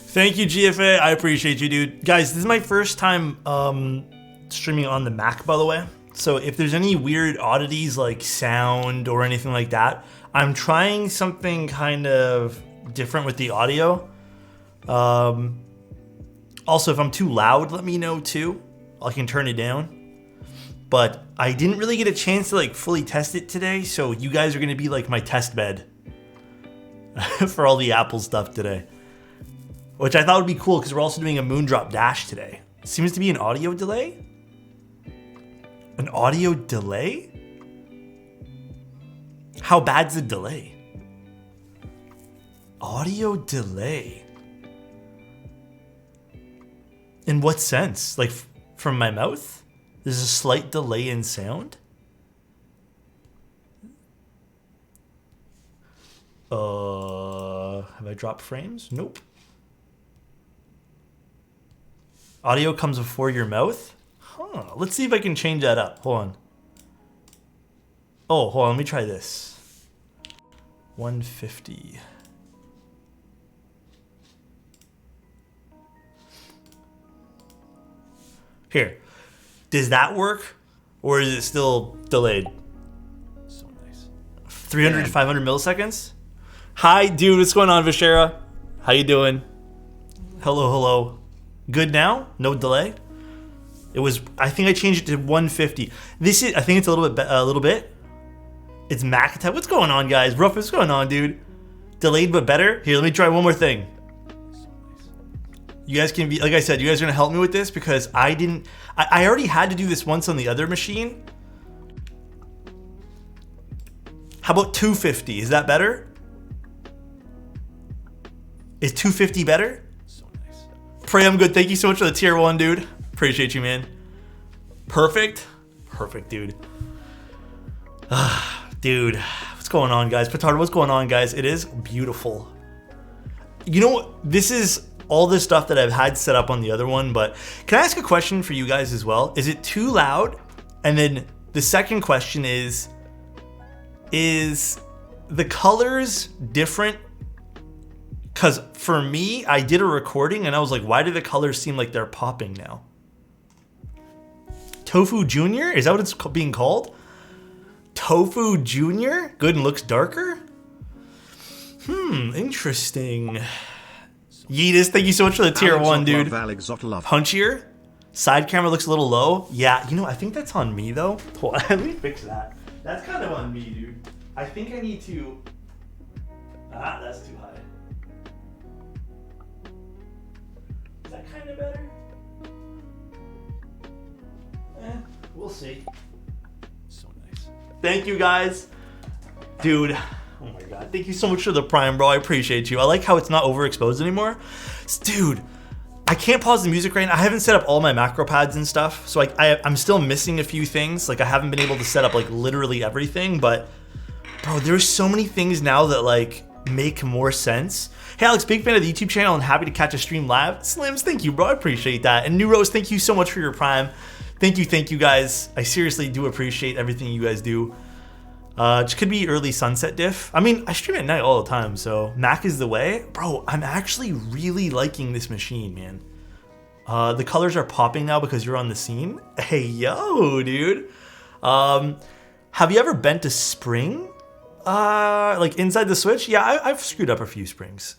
Thank you, GFA. I appreciate you, dude. Guys, this is my first time streaming on the Mac, by the way. So if there's any weird oddities like sound or anything like that, I'm trying something kind of different with the audio. Also, if I'm too loud, let me know too. I can turn it down. But I didn't really get a chance to like fully test it today, so you guys are gonna be like my test bed for all the Apple stuff today. Which I thought would be cool because we're also doing a Moondrop Dash today. Seems to be an audio delay? An audio delay? How bad's the delay? Audio delay? In what sense? Like from my mouth? There's a slight delay in sound? Have I dropped frames? Nope. Audio comes before your mouth? Huh. Let's see if I can change that up. Hold on. Oh, hold on. Let me try this. 150. Here. Does that work? Or is it still delayed? So nice. 300 to 500 milliseconds? Hi, dude. What's going on, Vishera? How you doing? Hello, hello. Good now? No delay? It was, I think I changed it to 150. This is, I think it's a little bit. It's Mac type. What's going on, guys? Ruff, what's going on, dude? Delayed but better? Here, let me try one more thing. You guys can be, like I said, you guys are gonna help me with this because I already had to do this once on the other machine. How about 250? Is that better? Is 250 better? Pray I'm good. Thank you so much for the tier 1, dude. Appreciate you, man. Perfect. Perfect, dude. Dude, what's going on, guys? Petard, what's going on, guys? It is beautiful. You know what? This is all the stuff that I've had set up on the other one, but can I ask a question for you guys as well? Is it too loud? And then the second question is the colors different? Because for me, I did a recording and I was like, why do the colors seem like they're popping now? Tofu Junior? Is that what it's being called? Tofu Junior? Good and looks darker? Interesting. Yeetus, thank you so much for the tier 1, dude. Punchier? Side camera looks a little low. Yeah, you know, I think that's on me though. Hold on, let me fix that. That's kind of on me, dude. I think I need to... that's too high. Is that kind of better? We'll see. So nice. Thank you, guys. Dude, oh my god. Thank you so much for the Prime, bro. I appreciate you. I like how it's not overexposed anymore. Dude, I can't pause the music right now. I haven't set up all my macro pads and stuff, so I'm still missing a few things. Like, I haven't been able to set up, like, literally everything, but, bro, there's so many things now that, like, make more sense. Hey Alex, big fan of the YouTube channel and happy to catch a stream live. Slims, thank you, bro. I appreciate that. And New Rose, thank you so much for your Prime. Thank you guys. I seriously do appreciate everything you guys do. It could be early sunset diff. I mean, I stream at night all the time, so Mac is the way. Bro, I'm actually really liking this machine, man. The colors are popping now because you're on the scene. Hey, yo, dude. Have you ever bent a spring? Like inside the Switch? Yeah, I've screwed up a few springs.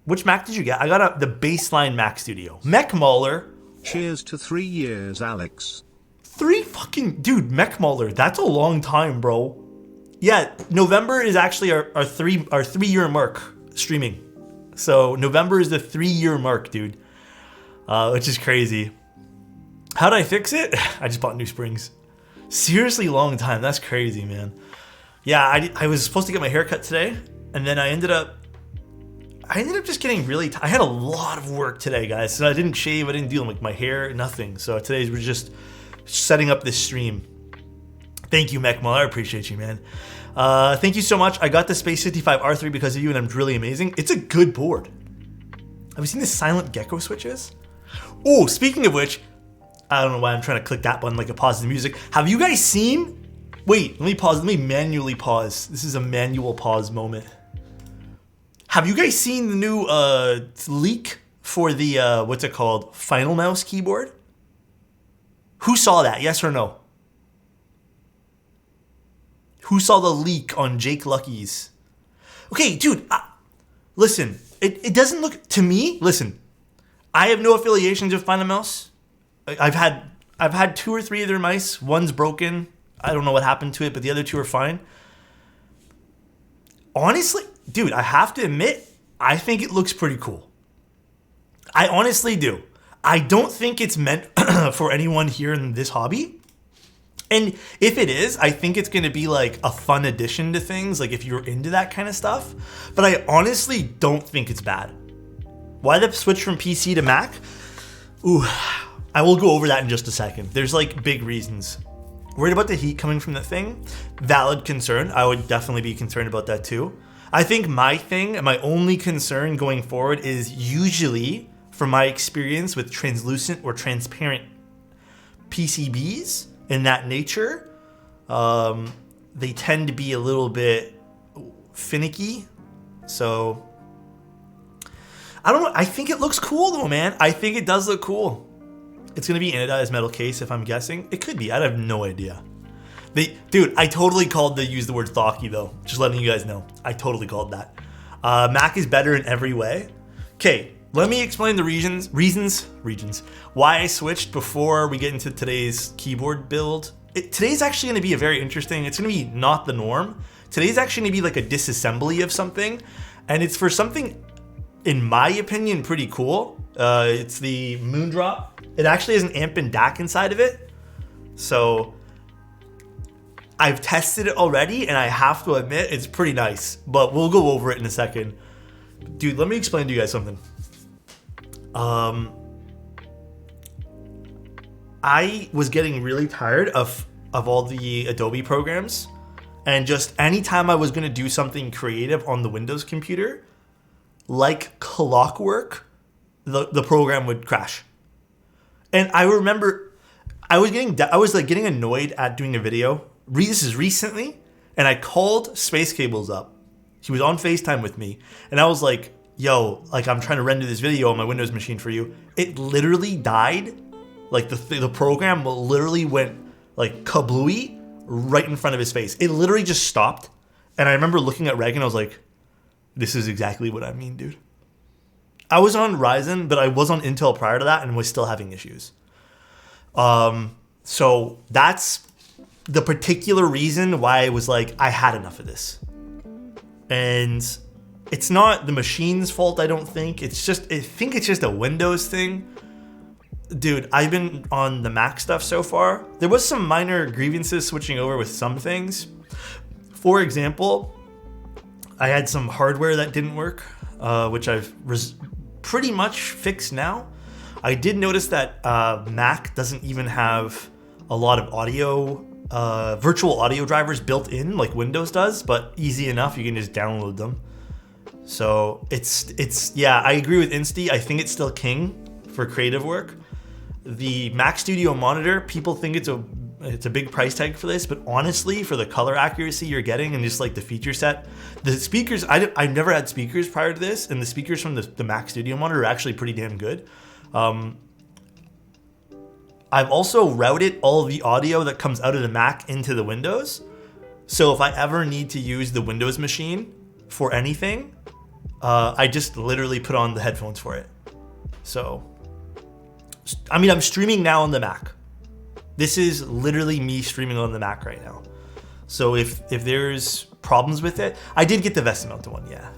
Which Mac did you get? I got the baseline Mac Studio. Mech Mauler. Cheers to 3 years, Alex. 3 fucking... Dude, Mech Mauler, that's a long time, bro. Yeah, November is actually our 3-year mark streaming. So November is the 3-year mark, dude. Which is crazy. How did I fix it? I just bought new springs. Seriously long time. That's crazy, man. Yeah, I was supposed to get my hair cut today, and then I ended up just getting really I had a lot of work today, guys. So I didn't shave, I didn't do like my hair, nothing. So today we're just setting up this stream. Thank you, Mechmal. I appreciate you, man. Thank you so much. I got the Space 55 R3 because of you, and I'm really amazing. It's a good board. Have you seen the silent gecko switches? Oh, speaking of which, I don't know why I'm trying to click that button like a pause the music. Have you guys seen? Wait, let me pause. Let me manually pause. This is a manual pause moment. Have you guys seen the new leak for the, what's it called, Final Mouse keyboard? Who saw that, yes or no? Who saw the leak on Jake Lucky's? Okay, dude, listen, it doesn't look, to me, listen, I have no affiliations with Final Mouse. I've had 2 or 3 of their mice. One's broken. I don't know what happened to it, but the other 2 are fine. Honestly, dude, I have to admit, I think it looks pretty cool. I honestly do. I don't think it's meant for anyone here in this hobby. And if it is, I think it's going to be like a fun addition to things, like if you're into that kind of stuff. But I honestly don't think it's bad. Why the switch from PC to Mac? Ooh, I will go over that in just a second. There's like big reasons. Worried about the heat coming from the thing? Valid concern. I would definitely be concerned about that too. I think my only concern going forward is usually, from my experience with translucent or transparent PCBs, in that nature, they tend to be a little bit finicky. So I don't know. I think it looks cool though, man. I think it does look cool. It's gonna be anodized metal case, if I'm guessing. It could be. I have no idea. Dude, I totally called use the word thocky though. Just letting you guys know. I totally called that. Mac is better in every way. Okay. Let me explain the reasons why I switched before we get into today's keyboard build. Today's actually going to be a very interesting, it's going to be not the norm. Today's actually going to be like a disassembly of something, and it's for something, in my opinion, pretty cool. It's the Moondrop. It actually has an amp and DAC inside of it. So I've tested it already, and I have to admit, it's pretty nice, but we'll go over it in a second. Dude, let me explain to you guys something. I was getting really tired of all the Adobe programs, and just anytime I was going to do something creative on the Windows computer, like clockwork, the program would crash. And I remember I was getting annoyed at doing a video. This is recently, and I called Space Cables up. He was on FaceTime with me, and I was like, yo, like I'm trying to render this video on my Windows machine for you. It literally died. Like the program literally went like kablooey right in front of his face. It literally just stopped. And I remember looking at Reg and I was like, this is exactly what I mean, dude. I was on Ryzen, but I was on Intel prior to that and was still having issues. So that's the particular reason why I was like, I had enough of this. And it's not the machine's fault, I don't think. I think it's just a Windows thing. Dude, I've been on the Mac stuff so far. There was some minor grievances switching over with some things. For example, I had some hardware that didn't work, which I've pretty much fixed now. I did notice that Mac doesn't even have a lot of audio, virtual audio drivers built in like Windows does, but easy enough, you can just download them. So yeah, I agree with Insty. I think it's still king for creative work. The Mac Studio monitor, people think it's a big price tag for this, but honestly, for the color accuracy you're getting and just like the feature set, the speakers, I've never had speakers prior to this, and the speakers from the Mac Studio monitor are actually pretty damn good. I've also routed all of the audio that comes out of the Mac into the Windows. So if I ever need to use the Windows machine for anything, I just literally put on the headphones for it. So, I mean, I'm streaming now on the Mac. This is literally me streaming on the Mac right now. So if there's problems with it, I did get the Vesta mounted one, yeah.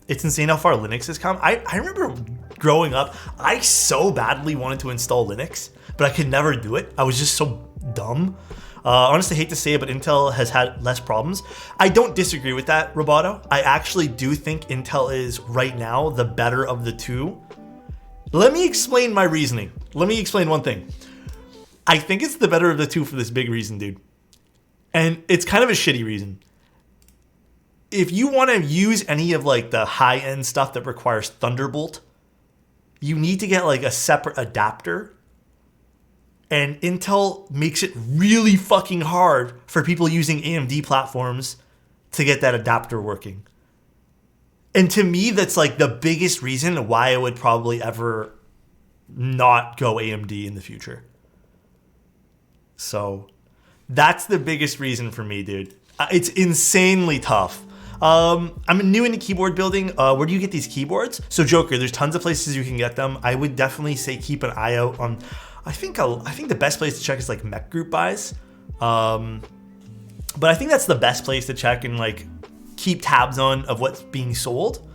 It's insane how far Linux has come. I remember growing up, I so badly wanted to install Linux, but I could never do it. I was just so dumb. Honestly, hate to say it, but Intel has had less problems. I don't disagree with that, Roboto. I actually do think Intel is, right now, the better of the two. Let me explain my reasoning. Let me explain one thing. I think it's the better of the two for this big reason, dude. And it's kind of a shitty reason. If you want to use any of like the high-end stuff that requires Thunderbolt, you need to get like a separate adapter. And Intel makes it really fucking hard for people using AMD platforms to get that adapter working. And to me, that's like the biggest reason why I would probably ever not go AMD in the future. So that's the biggest reason for me, dude. It's insanely tough. I'm new into keyboard building. Where do you get these keyboards? So Joker, there's tons of places you can get them. I would definitely say keep an eye out on, I think the best place to check is like Mech Group buys. But I think that's the best place to check and like keep tabs on of what's being sold.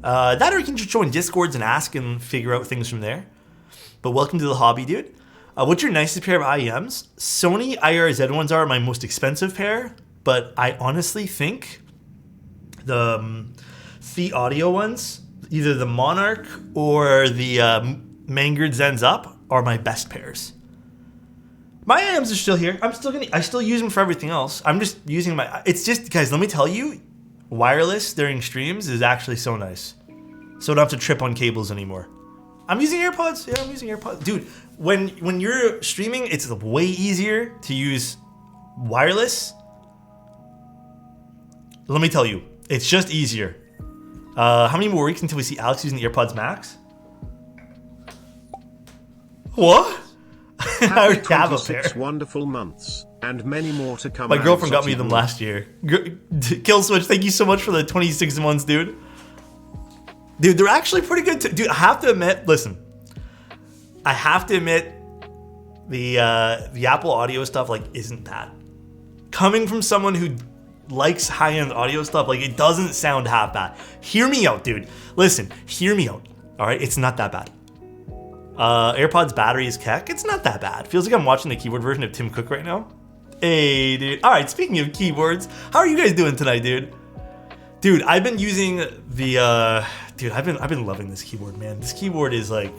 That or you can just join Discords and ask and figure out things from there. But welcome to the hobby, dude. What's your nicest pair of IEMs? Sony IRZ ones are my most expensive pair, but I honestly think the Audio ones, either the Monarch or the Mangard Zens Up, are my best pairs. My IEMs are still here. I still use them for everything else. I'm just using my. It's just, guys, let me tell you, wireless during streams is actually so nice. So I don't have to trip on cables anymore. I'm using AirPods. Yeah, I'm using AirPods. Dude, when you're streaming, it's way easier to use wireless. Let me tell you, it's just easier. How many more weeks until we see Alex using the AirPods Max? What? I already have a pair. Wonderful months and many more to come. My girlfriend got me them last year. Kill Switch, thank you so much for the 26 months, dude. Dude, they're actually pretty good. Dude, I have to admit, listen. I have to admit, the Apple audio stuff like isn't bad. Coming from someone who likes high-end audio stuff, like it doesn't sound half bad. Hear me out, dude. Listen, hear me out. All right, it's not that bad. AirPods battery is keck. It's not that bad. Feels like I'm watching the keyboard version of Tim Cook right now. Hey, dude. All right, speaking of keyboards, how are you guys doing tonight, dude? Dude, I've been using the I've been loving this keyboard, man. This keyboard is like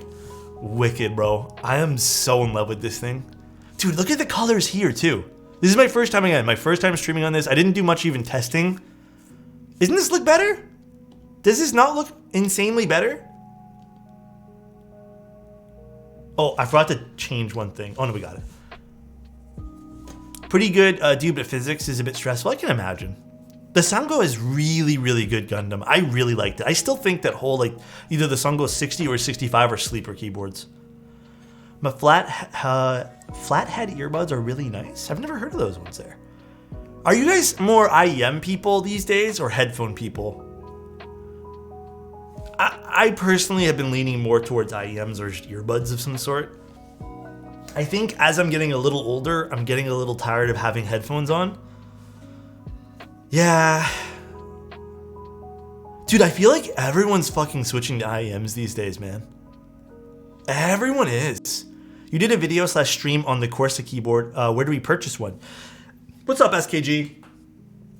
wicked, bro. I am so in love with this thing. Dude, look at the colors here too. This is my first time streaming on this. I didn't do much even testing. Doesn't this look better? Does this not look insanely better? Oh, I forgot to change one thing. Oh no, we got it. Pretty good, dude, but physics is a bit stressful. I can imagine. The Sango is really, really good Gundam. I really liked it. I still think that whole, like, either the Sango 60 or 65 are sleeper keyboards. My flathead earbuds are really nice. I've never heard of those ones there. Are you guys more IEM people these days or headphone people? I personally have been leaning more towards IEMs or earbuds of some sort. I think as I'm getting a little older, I'm getting a little tired of having headphones on. Yeah. Dude, I feel like everyone's fucking switching to IEMs these days, man. Everyone is. You did a video / stream on the Corsa keyboard. Where do we purchase one? What's up, SKG?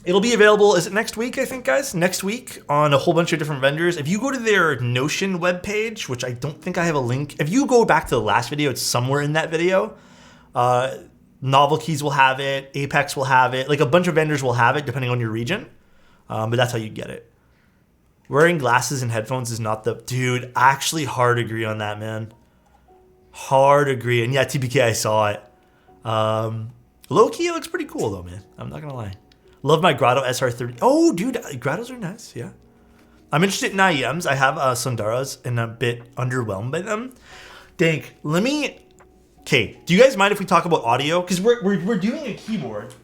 It'll be available, is it next week, I think, guys? Next week on a whole bunch of different vendors. If you go to their Notion webpage, which I don't think I have a link. If you go back to the last video, it's somewhere in that video. Novel Keys will have it. Apex will have it. Like a bunch of vendors will have it depending on your region. But that's how you get it. Wearing glasses and headphones is not the... Dude, actually hard agree on that, man. Hard agree. And yeah, TPK, I saw it. Low-key, it looks pretty cool though, man. I'm not gonna lie. Love my Grotto SR30. Oh, dude, Grottos are nice, yeah. I'm interested in IEMs. I have Sundaras and I'm a bit underwhelmed by them. Dank, let me... Okay, do you guys mind if we talk about audio? Because we're doing a keyboard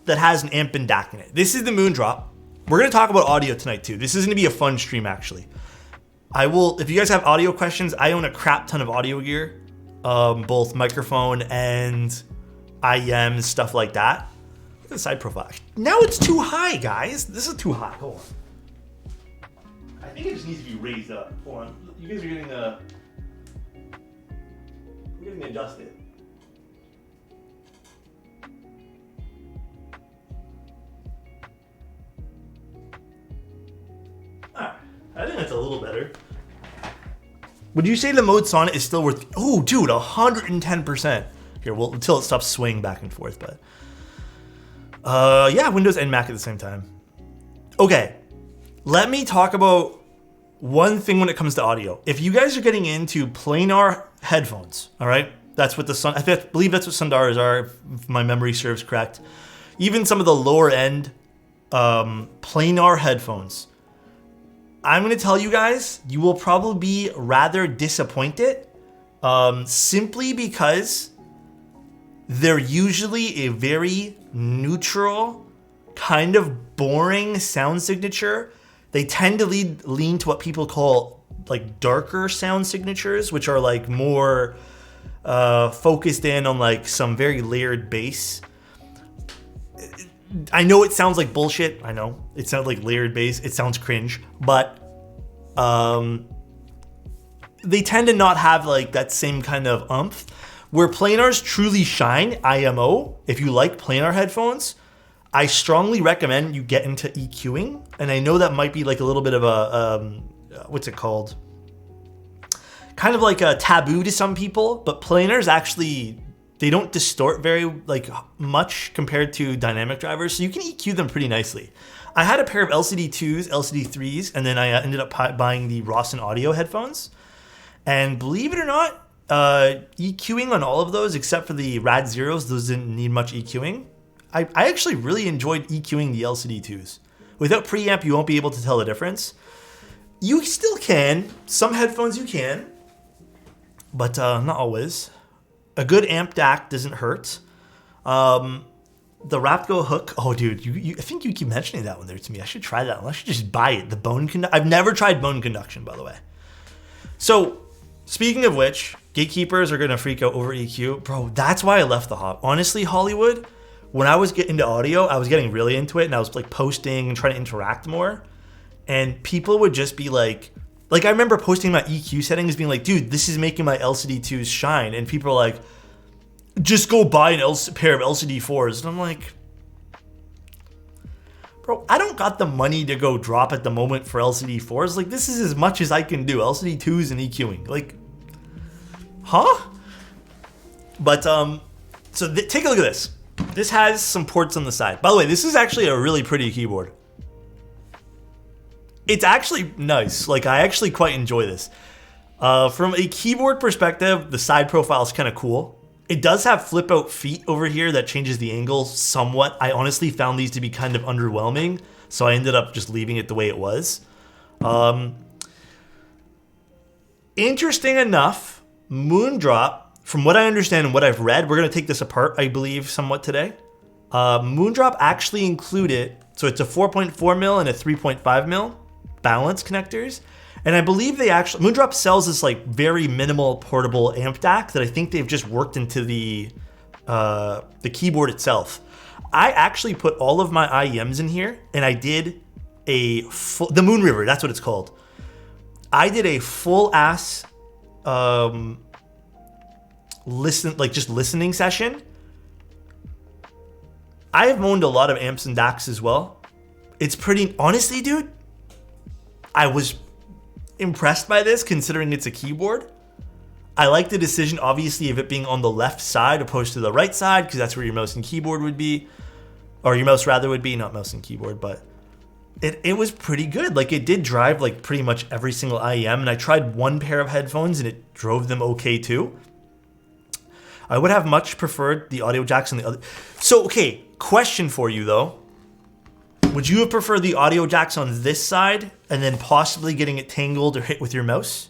that has an amp and DAC in it. This is the Moondrop. We're going to talk about audio tonight too. This is going to be a fun stream actually. I will, if you guys have audio questions, I own a crap ton of audio gear. Both microphone and IEM, stuff like that. Look at the side profile. Now it's too high, guys. This is too high. Hold on. I think it just needs to be raised up. Hold on. You guys are getting the... We're getting adjusted. Alright. I think that's a little better. Would you say the mode Sonnet is still worth... Oh, dude, 110%. Here, well, until it stops swaying back and forth, but... yeah, Windows and Mac at the same time. Okay, let me talk about one thing when it comes to audio. If you guys are getting into planar headphones, all right? That's what I believe that's what Sundaras are, if my memory serves correct. Even some of the lower end planar headphones. I'm going to tell you guys, you will probably be rather disappointed, simply because they're usually a very neutral, kind of boring sound signature. They tend to lean to what people call like darker sound signatures, which are like more focused in on like some very layered bass. I know it sounds like bullshit. I know it sounds like layered bass. It sounds cringe, but they tend to not have like that same kind of oomph. Where planars truly shine, IMO, if you like planar headphones, I strongly recommend you get into EQing. And I know that might be like a little bit of a, what's it called? Kind of like a taboo to some people, but planars actually, they don't distort very like much compared to dynamic drivers. So you can EQ them pretty nicely. I had a pair of LCD2s, LCD3s, and then I ended up buying the Rawson Audio headphones. And believe it or not, EQing on all of those, except for the Rad Zeros, those didn't need much EQing. I actually really enjoyed EQing the LCD2s. Without preamp, you won't be able to tell the difference. You still can. Some headphones you can, but not always. A good amp DAC doesn't hurt. The Raptgo hook. Oh, dude, I think you keep mentioning that one there to me. I should try that one. I should just buy it. The bone I've never tried bone conduction, by the way. So, speaking of which, gatekeepers are gonna freak out over EQ. Bro, that's why I left the hobby. Honestly, Hollywood, when I was getting into audio, I was getting really into it and I was like posting and trying to interact more. And people would just be like I remember posting my EQ settings being like, dude, this is making my LCD2s shine. And people are like, just go buy a pair of LCD4s. And I'm like, bro, I don't got the money to go drop at the moment for LCD4s. Like, this is as much as I can do. LCD2s and EQing. Like, huh? But, so take a look at this. This has some ports on the side. By the way, this is actually a really pretty keyboard. It's actually nice. Like, I actually quite enjoy this. From a keyboard perspective, the side profile is kind of cool. It does have flip out feet over here that changes the angle somewhat. I honestly found these to be kind of underwhelming, so I ended up just leaving it the way it was. Interesting enough, Moondrop, from what I understand and what I've read, we're going to take this apart, I believe, somewhat today. Moondrop actually included, so it's a 4.4 mil and a 3.5 mil balance connectors. And I believe they actually, Moondrop sells this like very minimal portable amp DAC that I think they've just worked into the keyboard itself. I actually put all of my IEMs in here and I did the Moon River, that's what it's called. I did a full ass listening session. I have moaned a lot of amps and DACs as well. It's pretty, honestly, dude, I was impressed by this considering it's a keyboard. I like the decision, obviously, of it being on the left side opposed to the right side, because that's where your mouse and keyboard would be, or your mouse rather would be, not mouse and keyboard, but it was pretty good. Like, it did drive like pretty much every single IEM, and I tried one pair of headphones and it drove them okay too. I would have much preferred the audio jacks on the other. So, okay, question for you though. Would you have preferred the audio jacks on this side and then possibly getting it tangled or hit with your mouse?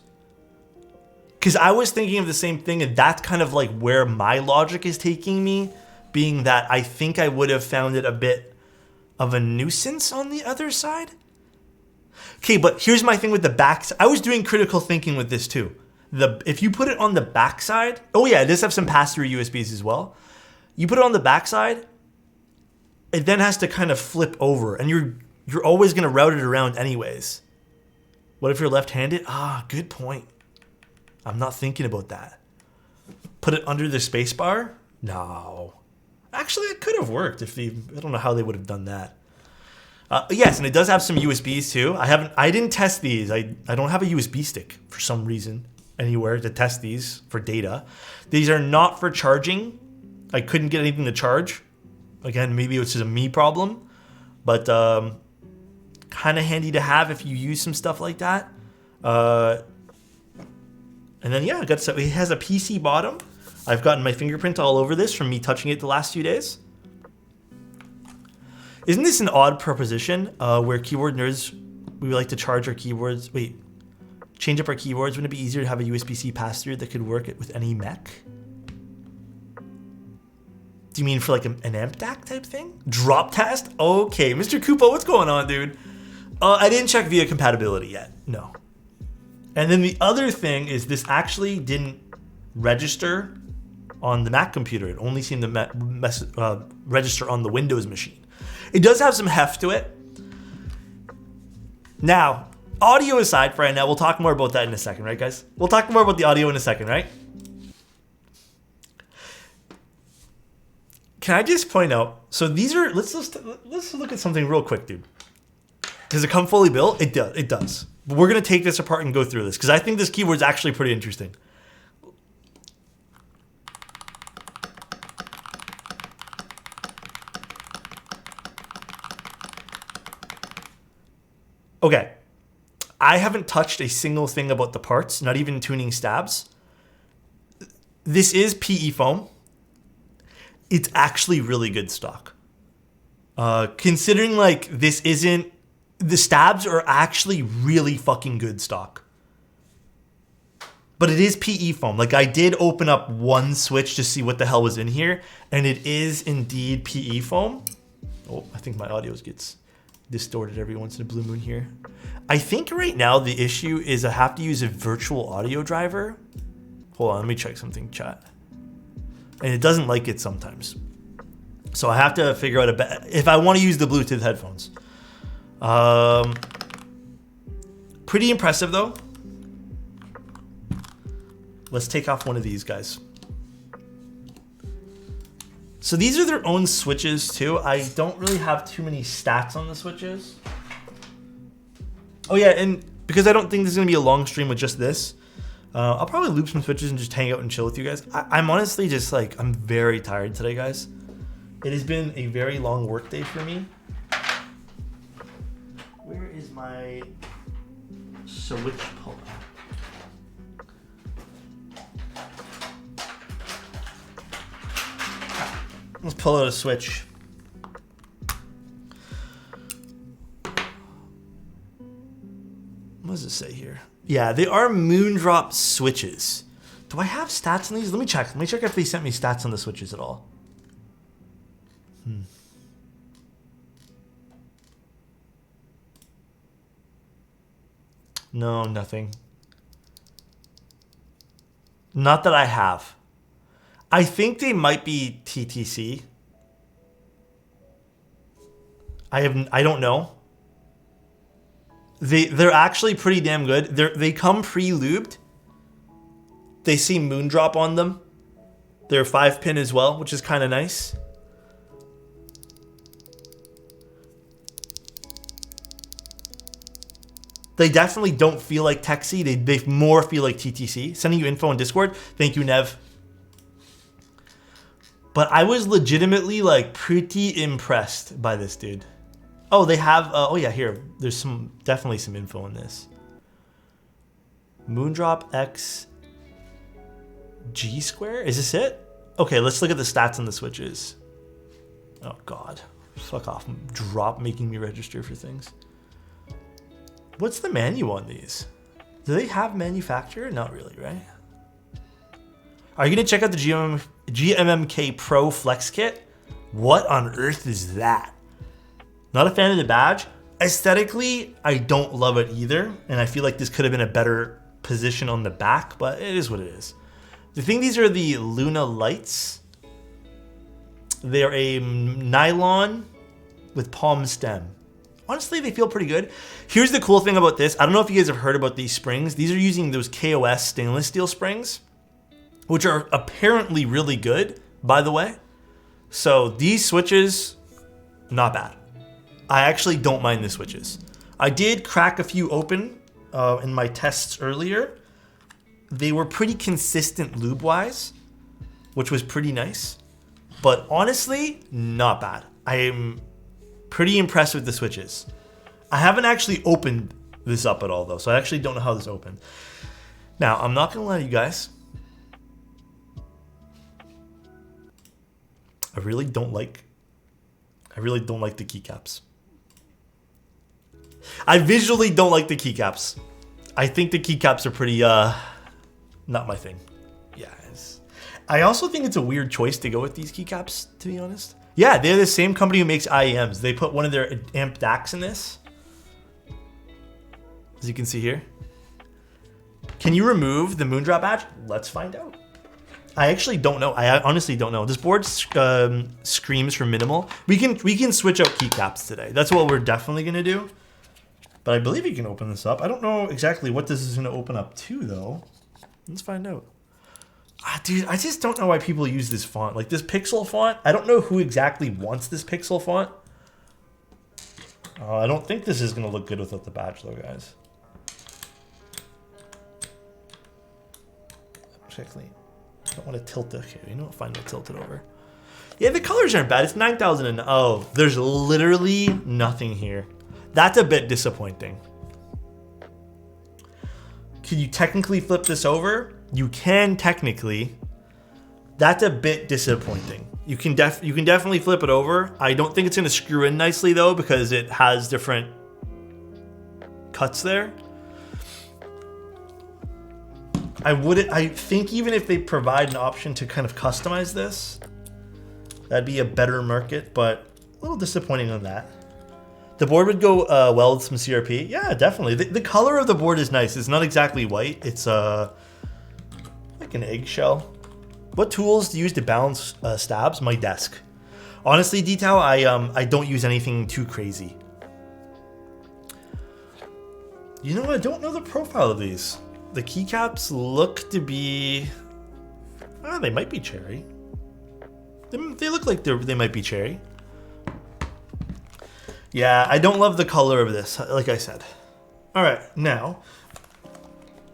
Because I was thinking of the same thing, and that's kind of like where my logic is taking me, being that I think I would have found it a bit of a nuisance on the other side. Okay, but here's my thing with the back. I was doing critical thinking with this too. If you put it on the back side, oh yeah, it does have some pass-through USBs as well. You put it on the back side, it then has to kind of flip over, and you're always going to route it around anyways. What if you're left-handed? Ah, good point. I'm not thinking about that. Put it under the space bar? No. Actually, it could have worked if I don't know how they would have done that. Yes, and it does have some USBs too. I didn't test these. I don't have a USB stick for some reason anywhere to test these for data. These are not for charging. I couldn't get anything to charge. Again, maybe it was just a me problem, but kind of handy to have if you use some stuff like that. And then yeah, it has a PC bottom. I've gotten my fingerprint all over this from me touching it the last few days. Isn't this an odd proposition where keyboard nerds we like to charge our keyboards. Wait, change up our keyboards. Wouldn't it be easier to have a USB-C pass-through that could work with any mech? Do you mean for like an amp DAC type thing? Drop test? Okay, Mr. Koopa, what's going on, dude? I didn't check VIA compatibility yet. No. And then the other thing is this actually didn't register on the Mac computer. It only seemed to register on the Windows machine. It does have some heft to it. Now, audio aside for right now, we'll talk more about that in a second, right, guys? We'll talk more about the audio in a second, right? Can I just point out? So these are let's look at something real quick, dude. Does it come fully built? It does. It does. But we're gonna take this apart and go through this because I think this keyboard's actually pretty interesting. Okay, I haven't touched a single thing about the parts, not even tuning stabs. This is PE foam. It's actually really good stock. Considering like this isn't, the stabs are actually really fucking good stock. But it is PE foam. Like I did open up one switch to see what the hell was in here, and it is indeed PE foam. Oh, I think my audio gets distorted every once in a blue moon here. I think right now the issue is I have to use a virtual audio driver. Hold on, let me check something, chat. And it doesn't like it sometimes. So I have to figure out if I want to use the Bluetooth headphones. Pretty impressive though. Let's take off one of these guys. So these are their own switches too. I don't really have too many stats on the switches. Oh yeah, and because I don't think this is gonna be a long stream with just this, I'll probably loop some switches and just hang out and chill with you guys. I'm honestly just like, I'm very tired today, guys. It has been a very long work day for me. Where is my switch pull? Let's pull out a switch. What does it say here? Yeah, they are Moondrop switches. Do I have stats on these? Let me check. Let me check if they sent me stats on the switches at all. No, nothing. Not that I have. I think they might be TTC. I don't know. They're actually pretty damn good. They come pre-lubed. They see Moondrop on them. They're 5-pin as well, which is kind of nice. They definitely don't feel like Texie. They more feel like TTC. Sending you info on Discord. Thank you, Nev. But I was legitimately like pretty impressed by this dude. Oh, they have, oh yeah, here. There's definitely some info on this. Moondrop X G square? Is this it? Okay, let's look at the stats on the switches. Oh God, fuck off. Drop making me register for things. What's the manual on these? Do they have manufacturer? Not really, right? Are you gonna check out the GMMK Pro Flex Kit? What on earth is that? Not a fan of the badge. Aesthetically, I don't love it either. And I feel like this could have been a better position on the back, but it is what it is. I think these are the Luna lights. They're a nylon with palm stem. Honestly, they feel pretty good. Here's the cool thing about this. I don't know if you guys have heard about these springs. These are using those KOS stainless steel springs, which are apparently really good, by the way. So these switches, not bad. I actually don't mind the switches. I did crack a few open in my tests earlier. They were pretty consistent lube-wise, which was pretty nice. But honestly, not bad. I am pretty impressed with the switches. I haven't actually opened this up at all though, so I actually don't know how this opened. Now, I'm not gonna lie to you guys. I really don't like the keycaps. I visually don't like the keycaps. I think the keycaps are pretty, not my thing. Yeah. I also think it's a weird choice to go with these keycaps, to be honest. Yeah, they're the same company who makes IEMs. They put one of their amp DACs in this. As you can see here. Can you remove the Moondrop badge? Let's find out. I actually don't know. I honestly don't know. This board screams for minimal. We can switch out keycaps today. That's what we're definitely gonna do. But I believe you can open this up. I don't know exactly what this is gonna open up to though. Let's find out. Dude, I just don't know why people use this font. Like this pixel font. I don't know who exactly wants this pixel font. I don't think this is gonna look good without the badge though, guys. Exactly. I don't want to tilt it. Okay, you know what? Fine, we'll tilt it over. Yeah, the colors aren't bad. It's 9,000 and oh, there's literally nothing here. That's a bit disappointing. Can you technically flip this over? You can technically. That's a bit disappointing. You can definitely flip it over. I don't think it's gonna screw in nicely though because it has different cuts there. I think even if they provide an option to kind of customize this, that'd be a better market, but a little disappointing on that. The board would go well with some CRP. Yeah, definitely. The color of the board is nice. It's not exactly white. It's like an eggshell. What tools do you use to balance stabs? My desk. Honestly, Detail, I don't use anything too crazy. You know, I don't know the profile of these. The keycaps look to be... they might be cherry. They look like they might be cherry. Yeah, I don't love the color of this, like I said. All right, now,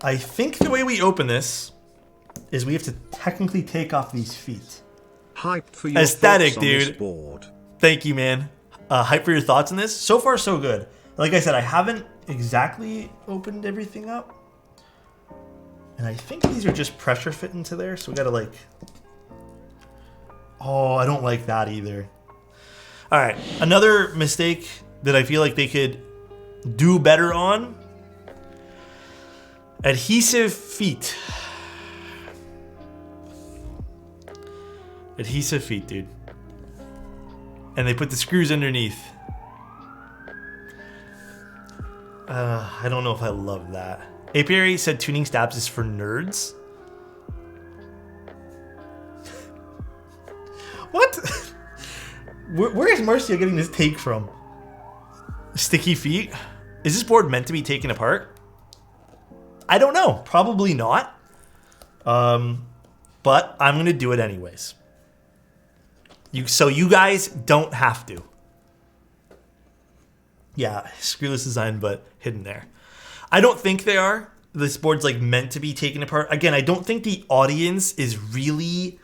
I think the way we open this is we have to technically take off these feet. Hyped for your aesthetic, thoughts on dude. this board. Thank you, man. Hype for your thoughts on this. So far, so good. Like I said, I haven't exactly opened everything up. And I think these are just pressure fit into there, so we gotta like... Oh, I don't like that either. All right, another mistake that I feel like they could do better on. Adhesive feet. Adhesive feet, dude. And they put the screws underneath. I don't know if I love that. Apiary said tuning stabs is for nerds. What? Where is Marcia getting this take from? Sticky feet? Is this board meant to be taken apart? I don't know. Probably not. But I'm going to do it anyways. So you guys don't have to. Yeah, screwless design, but hidden there. I don't think they are. This board's like meant to be taken apart. Again, I don't think the audience is really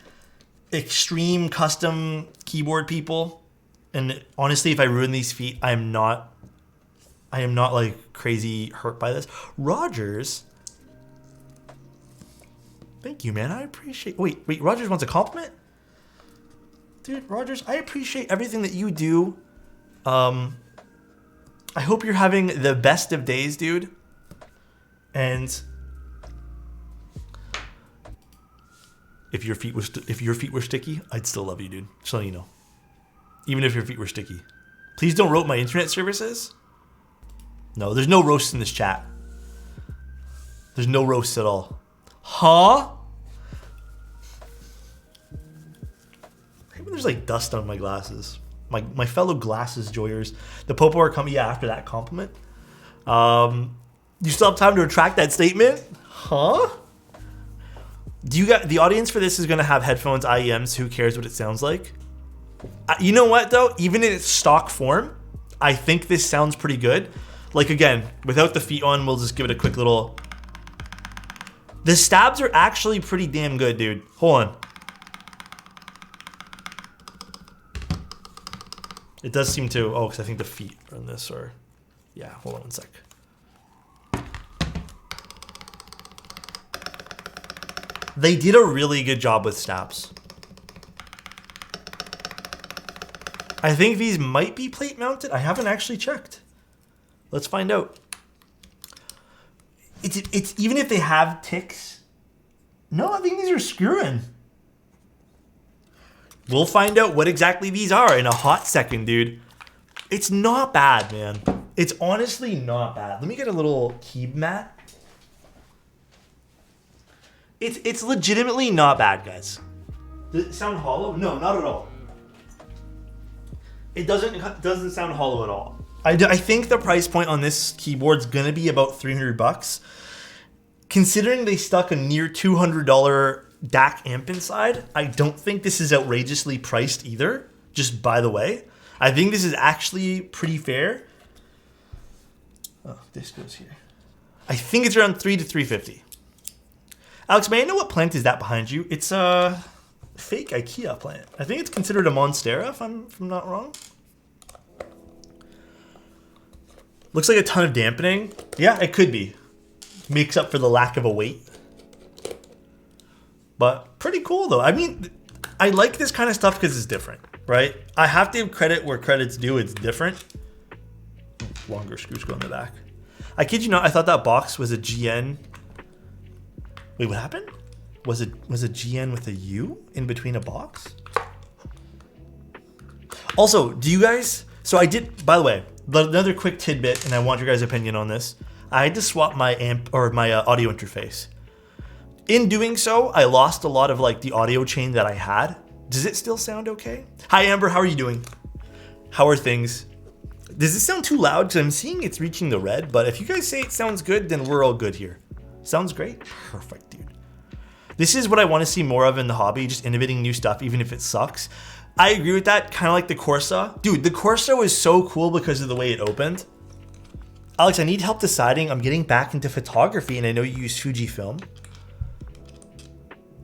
extreme custom keyboard people. And honestly, if I ruin these feet, I am not like crazy hurt by this. Rogers. Thank you, man. I appreciate... Wait, Rogers wants a compliment? Dude, Rogers, I appreciate everything that you do. I hope you're having the best of days, dude. And if your feet were sticky, I'd still love you, dude. Just letting you know. Even if your feet were sticky. Please don't roast my internet services. No, there's no roasts in this chat. There's no roasts at all. Huh? Maybe there's like dust on my glasses. My fellow glasses joyers. The Popo are coming after that compliment. You still have time to retract that statement? Huh? Do you got the audience for this is gonna have headphones, IEMs, who cares what it sounds like? You know what though? Even in its stock form, I think this sounds pretty good. Like again, without the feet on, we'll just give it a quick little... The stabs are actually pretty damn good, dude. Hold on. It does seem to... Oh, because I think the feet are in this, or... Yeah, hold on one sec. They did a really good job with stabs. I think these might be plate mounted. I haven't actually checked. Let's find out. It's even if they have ticks. No, I think these are screw-in. We'll find out what exactly these are in a hot second, dude. It's not bad, man. It's honestly not bad. Let me get a little key mat. It's legitimately not bad, guys. Does it sound hollow? No, not at all. It doesn't sound hollow at all. I think the price point on this keyboard's gonna be about $300. Considering they stuck a near $200 DAC amp inside, I don't think this is outrageously priced either, just by the way. I think this is actually pretty fair. Oh, this goes here. I think it's around $300 to $350. Alex, may I know what plant is that behind you? It's a fake IKEA plant. I think it's considered a Monstera, if I'm not wrong. Looks like a ton of dampening. Yeah, it could be. Makes up for the lack of a weight. But pretty cool, though. I mean, I like this kind of stuff because it's different, right? I have to give credit where credit's due. It's different. Longer screws go in the back. I kid you not, I thought that box was a GN. Wait, what happened? Was a GN with a U in between a box? Also, do you guys... So I did... By the way, another quick tidbit, and I want your guys' opinion on this. I had to swap my amp or my audio interface. In doing so, I lost a lot of like the audio chain that I had. Does it still sound okay? Hi, Amber. How are you doing? How are things? Does it sound too loud? Because I'm seeing it's reaching the red, but if you guys say it sounds good, then we're all good here. Sounds great? Perfect, dude. This is what I want to see more of in the hobby, just innovating new stuff, even if it sucks. I agree with that, kind of like the Corsa. Dude, the Corsa was so cool because of the way it opened. Alex, I need help deciding. I'm getting back into photography, and I know you use Fujifilm.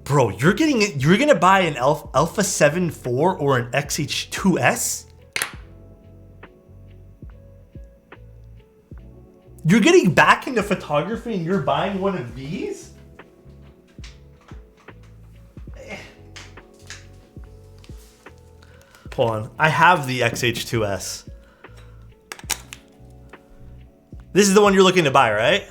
Bro, you're gonna buy an Alpha 7 IV or an XH2S? You're getting back into photography and you're buying one of these? Hold on. I have the XH2S. This is the one you're looking to buy, right?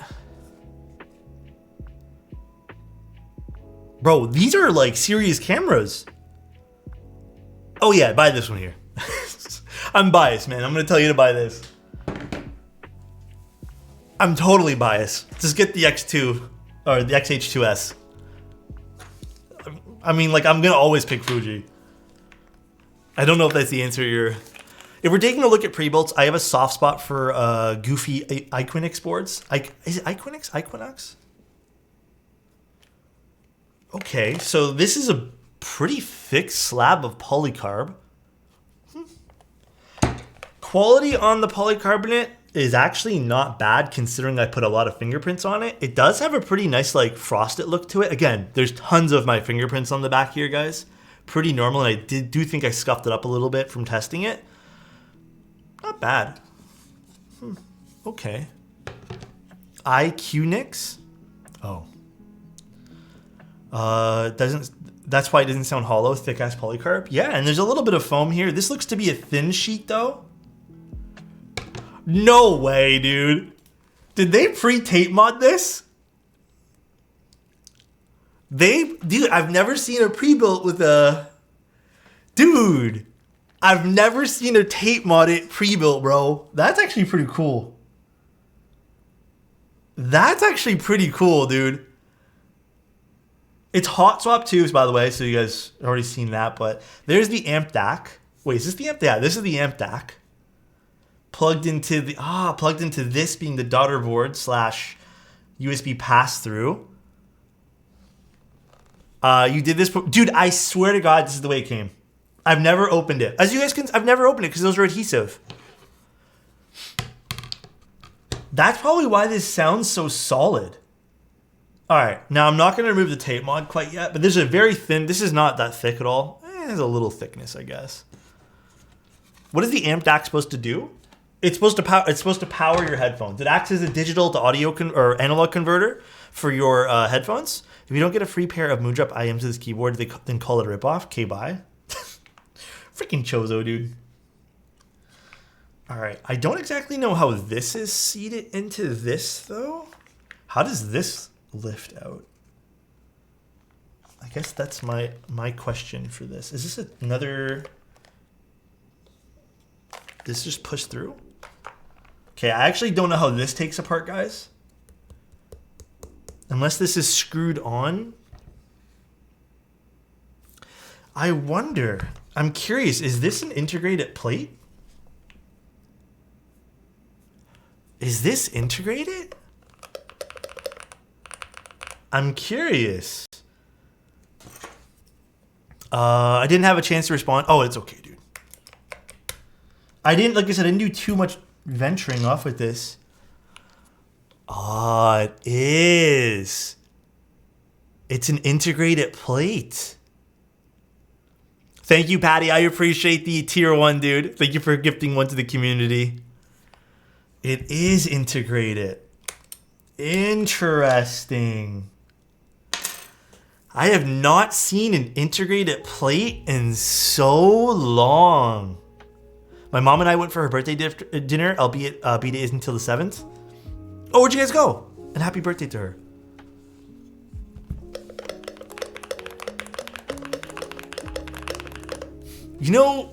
Bro, these are like serious cameras. Oh yeah, buy this one here. I'm biased, man. I'm gonna tell you to buy this. I'm totally biased. Just get the X2 or the XH2S. I mean, like, I'm gonna always pick Fuji. I don't know if that's the answer you're... If we're taking a look at pre-builts, I have a soft spot for goofy Equinox boards. Is it Equinox? Equinox? Okay, so this is a pretty thick slab of polycarb. Quality on the polycarbonate is actually not bad considering I put a lot of fingerprints on it. It does have a pretty nice like frosted look to it. Again, there's tons of my fingerprints on the back here, guys. Pretty normal, and I do think I scuffed it up a little bit from testing it. Not bad. Okay. IQNix? Oh. That's why it doesn't sound hollow, thick ass polycarb. Yeah, and there's a little bit of foam here. This looks to be a thin sheet though. No way, dude. Did they pre-tape mod this? Dude, I've never seen a pre-built with a... Dude, I've never seen a tape mod it pre-built, bro. That's actually pretty cool. That's actually pretty cool, dude. It's hot swap tubes, by the way, so you guys already seen that, but there's the amp DAC. Wait, is this the amp? Yeah, this is the amp DAC. Plugged into this being the daughter board / USB pass-through. You did this, dude. I swear to God, this is the way it came. I've never opened it. As you guys can, I've never opened it because those are adhesive. That's probably why this sounds so solid. All right, now I'm not going to remove the tape mod quite yet, but there's a very thin. This is not that thick at all. There's a little thickness, I guess. What is the amp DAC supposed to do? It's supposed to power your headphones. It acts as a digital to audio or analog converter for your headphones. If you don't get a free pair of Moondrop IMs to this keyboard, they then call it a ripoff. Okay, bye. Freaking Chozo, dude. All right, I don't exactly know how this is seated into this though. How does this lift out? I guess that's my question for this. Is this another? This just push through? Okay, I actually don't know how this takes apart, guys. Unless this is screwed on. I wonder. I'm curious, is this an integrated plate? Is this integrated? I'm curious. I didn't have a chance to respond. Oh, it's okay, dude. I didn't, like I said, I didn't do too much venturing off with this. Ah, it is. It's an integrated plate. Thank you, Patty. I appreciate the tier 1, dude. Thank you for gifting one to the community. It is integrated. Interesting. I have not seen an integrated plate in so long. My mom and I went for her birthday dinner, albeit B-Day isn't until the 7th. Oh, where'd you guys go? And happy birthday to her. You know,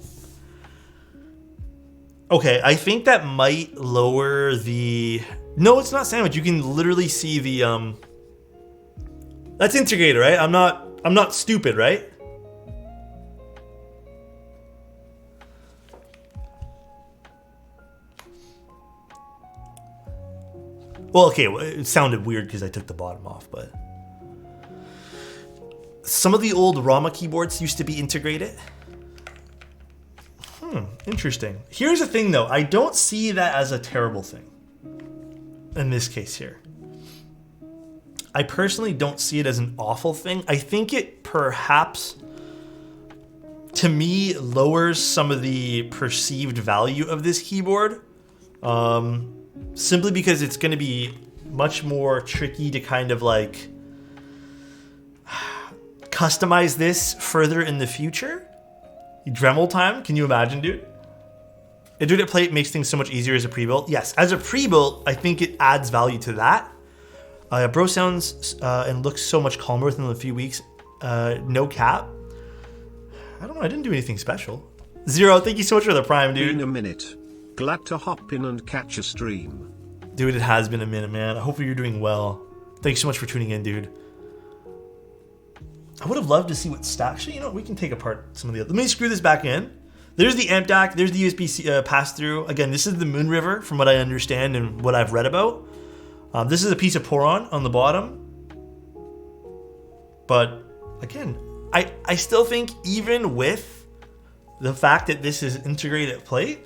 okay, I think that might lower the... No, it's not sandwich. You can literally see the... That's integrated, right? I'm not stupid, right? Well, okay, it sounded weird because I took the bottom off, but... Some of the old Rama keyboards used to be integrated. Interesting. Here's the thing, though. I don't see that as a terrible thing. In this case here. I personally don't see it as an awful thing. I think it perhaps, to me, lowers some of the perceived value of this keyboard. Simply because it's going to be much more tricky to kind of like customize this further in the future. Dremel time, can you imagine, dude? A dude plate makes things so much easier as a pre-built. Yes, as a pre-built, I think it adds value to that. Bro sounds and looks so much calmer within a few weeks. No cap. I don't know, I didn't do anything special. Zero, thank you so much for the prime, dude. Been a minute. Glad to hop in and catch a stream. Dude, it has been a minute, man. Hopefully you're doing well. Thanks so much for tuning in, dude. I would have loved to see what stack. Actually, you know, we can take apart some of the other. Let me screw this back in. There's the amp DAC. There's the USB-C pass-through. Again, this is the Moon River from what I understand and what I've read about. This is a piece of Poron on the bottom. But again, I still think even with the fact that this is integrated plate,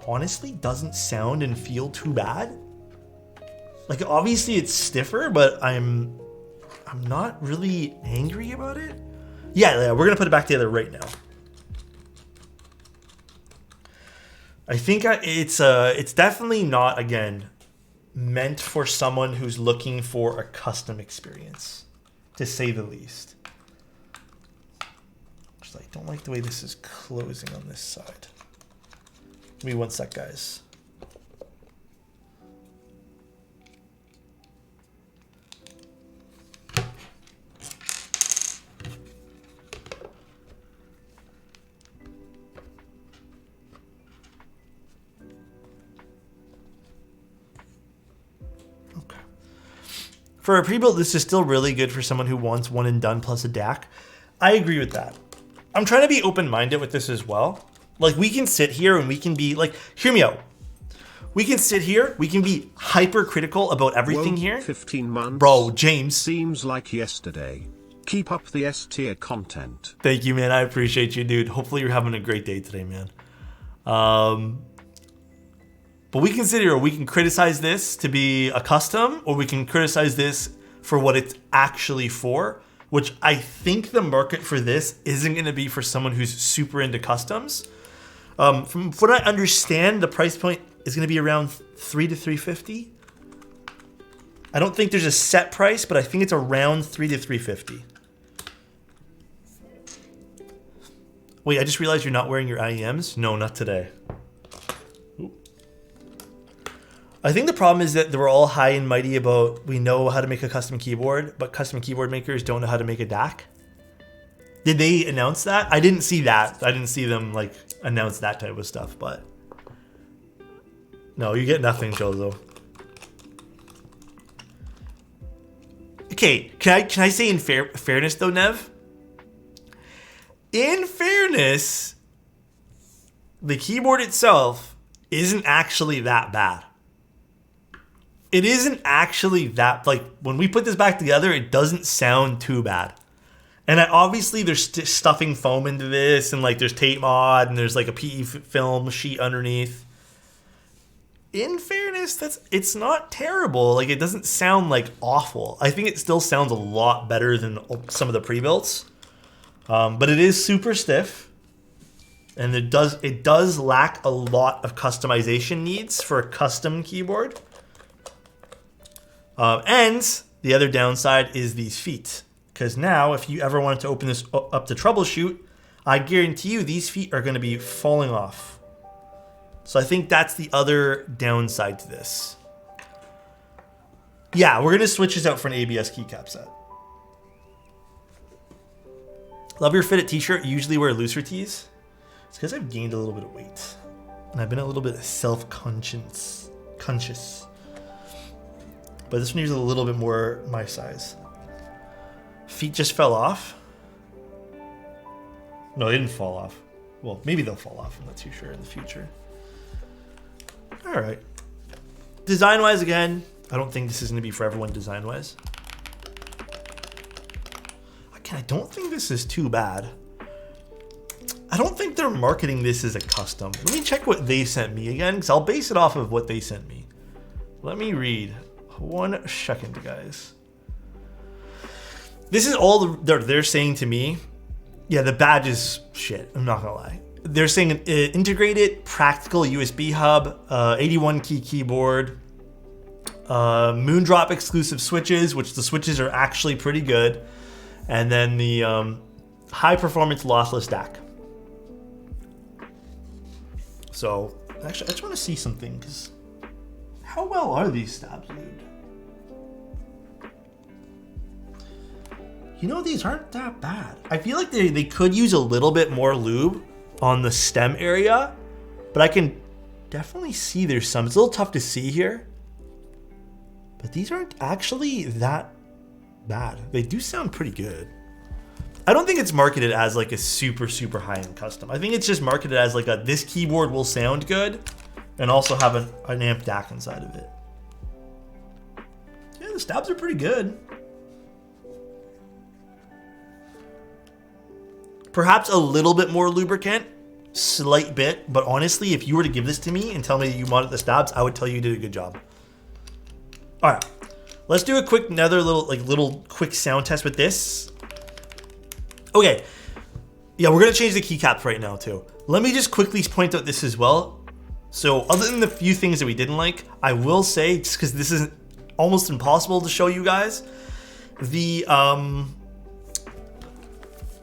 honestly doesn't sound and feel too bad. Like obviously it's stiffer, but I'm not really angry about it. Yeah, we're gonna put it back together right now. I think it's definitely not, again, meant for someone who's looking for a custom experience, to say the least. Just I don't like the way this is closing on this side. Give me one sec, guys. Okay. For a pre-built, this is still really good for someone who wants one and done plus a DAC. I agree with that. I'm trying to be open-minded with this as well. Like, we can sit here and we can be, like, hear me out. We can sit here, we can be hypercritical about everything Whoa, here. 15 months. Bro, James. Seems like yesterday. Keep up the S-tier content. Thank you, man. I appreciate you, dude. Hopefully you're having a great day today, man. But we can sit here, we can criticize this to be a custom, or we can criticize this for what it's actually for, which I think the market for this isn't going to be for someone who's super into customs. From what I understand, the price point is going to be around $300 to $350. I don't think there's a set price, but I think it's around $300 to $350. Wait, I just realized you're not wearing your IEMs? No, not today. I think the problem is that they were all high and mighty about we know how to make a custom keyboard, but custom keyboard makers don't know how to make a DAC. Did they announce that? I didn't see that. I didn't see them like announce that type of stuff, but no, you get nothing, Jozo. Okay, can I say in fairness though, Nev? In fairness, the keyboard itself isn't actually that bad. It isn't actually that, like, when we put this back together, it doesn't sound too bad. And obviously there's stuffing foam into this, and like there's tape mod, and there's like a PE film sheet underneath. In fairness, it's not terrible. Like, it doesn't sound like awful. I think it still sounds a lot better than some of the pre-builts. But it is super stiff, and it does lack a lot of customization needs for a custom keyboard. And the other downside is these feet, because now if you ever wanted to open this up to troubleshoot, I guarantee you these feet are going to be falling off. So I think that's the other downside to this. Yeah, we're going to switch this out for an ABS keycap set. Love your fitted t-shirt. Usually wear looser tees. It's because I've gained a little bit of weight. And I've been a little bit self-conscious. But this one is a little bit more my size. Feet just fell off. No, they didn't fall off. Well, maybe they'll fall off. I'm not too sure in the future. All right. Design-wise, again, I don't think this is going to be for everyone design-wise. Again, I don't think this is too bad. I don't think they're marketing this as a custom. Let me check what they sent me again, because I'll base it off of what they sent me. Let me read. 1 second, guys. This is all they're saying to me. Yeah, the badge is shit. I'm not going to lie. They're saying an integrated practical USB hub, 81 key keyboard, Moondrop exclusive switches, which the switches are actually pretty good, and then the high performance lossless DAC. So actually, I just want to see something, because how well are these stabs, dude? You know, these aren't that bad. I feel like they could use a little bit more lube on the stem area, but I can definitely see there's some. It's a little tough to see here, but these aren't actually that bad. They do sound pretty good. I don't think it's marketed as like a super high-end custom. I think it's just marketed as like this keyboard will sound good and also have an amp DAC inside of it. Yeah, the stabs are pretty good. Perhaps a little bit more lubricant, slight bit, but honestly, if you were to give this to me and tell me you wanted the stabs, I would tell you you did a good job. All right, let's do another little quick sound test with this. Okay, yeah, we're gonna change the keycaps right now too. Let me just quickly point out this as well. So other than the few things that we didn't like, I will say, just because this is almost impossible to show you guys, the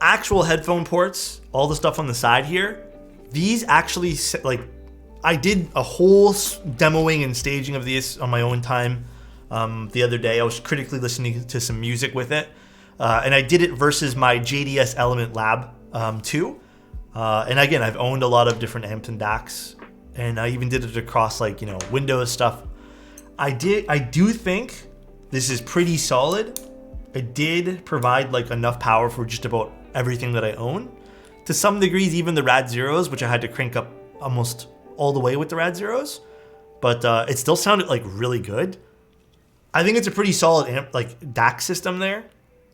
actual headphone ports, all the stuff on the side here, these actually, like, I did a whole demoing and staging of these on my own time the other day. I was critically listening to some music with it, and I did it versus my JDS Element Lab 2. And again, I've owned a lot of different amps and DACs, and I even did it across, like, you know, Windows stuff. I do think this is pretty solid. It did provide like enough power for just about everything that I own. To some degrees, even the Rad Zeros, which I had to crank up almost all the way with the Rad Zeros, but it still sounded like really good. I think it's a pretty solid amp, like DAC system there,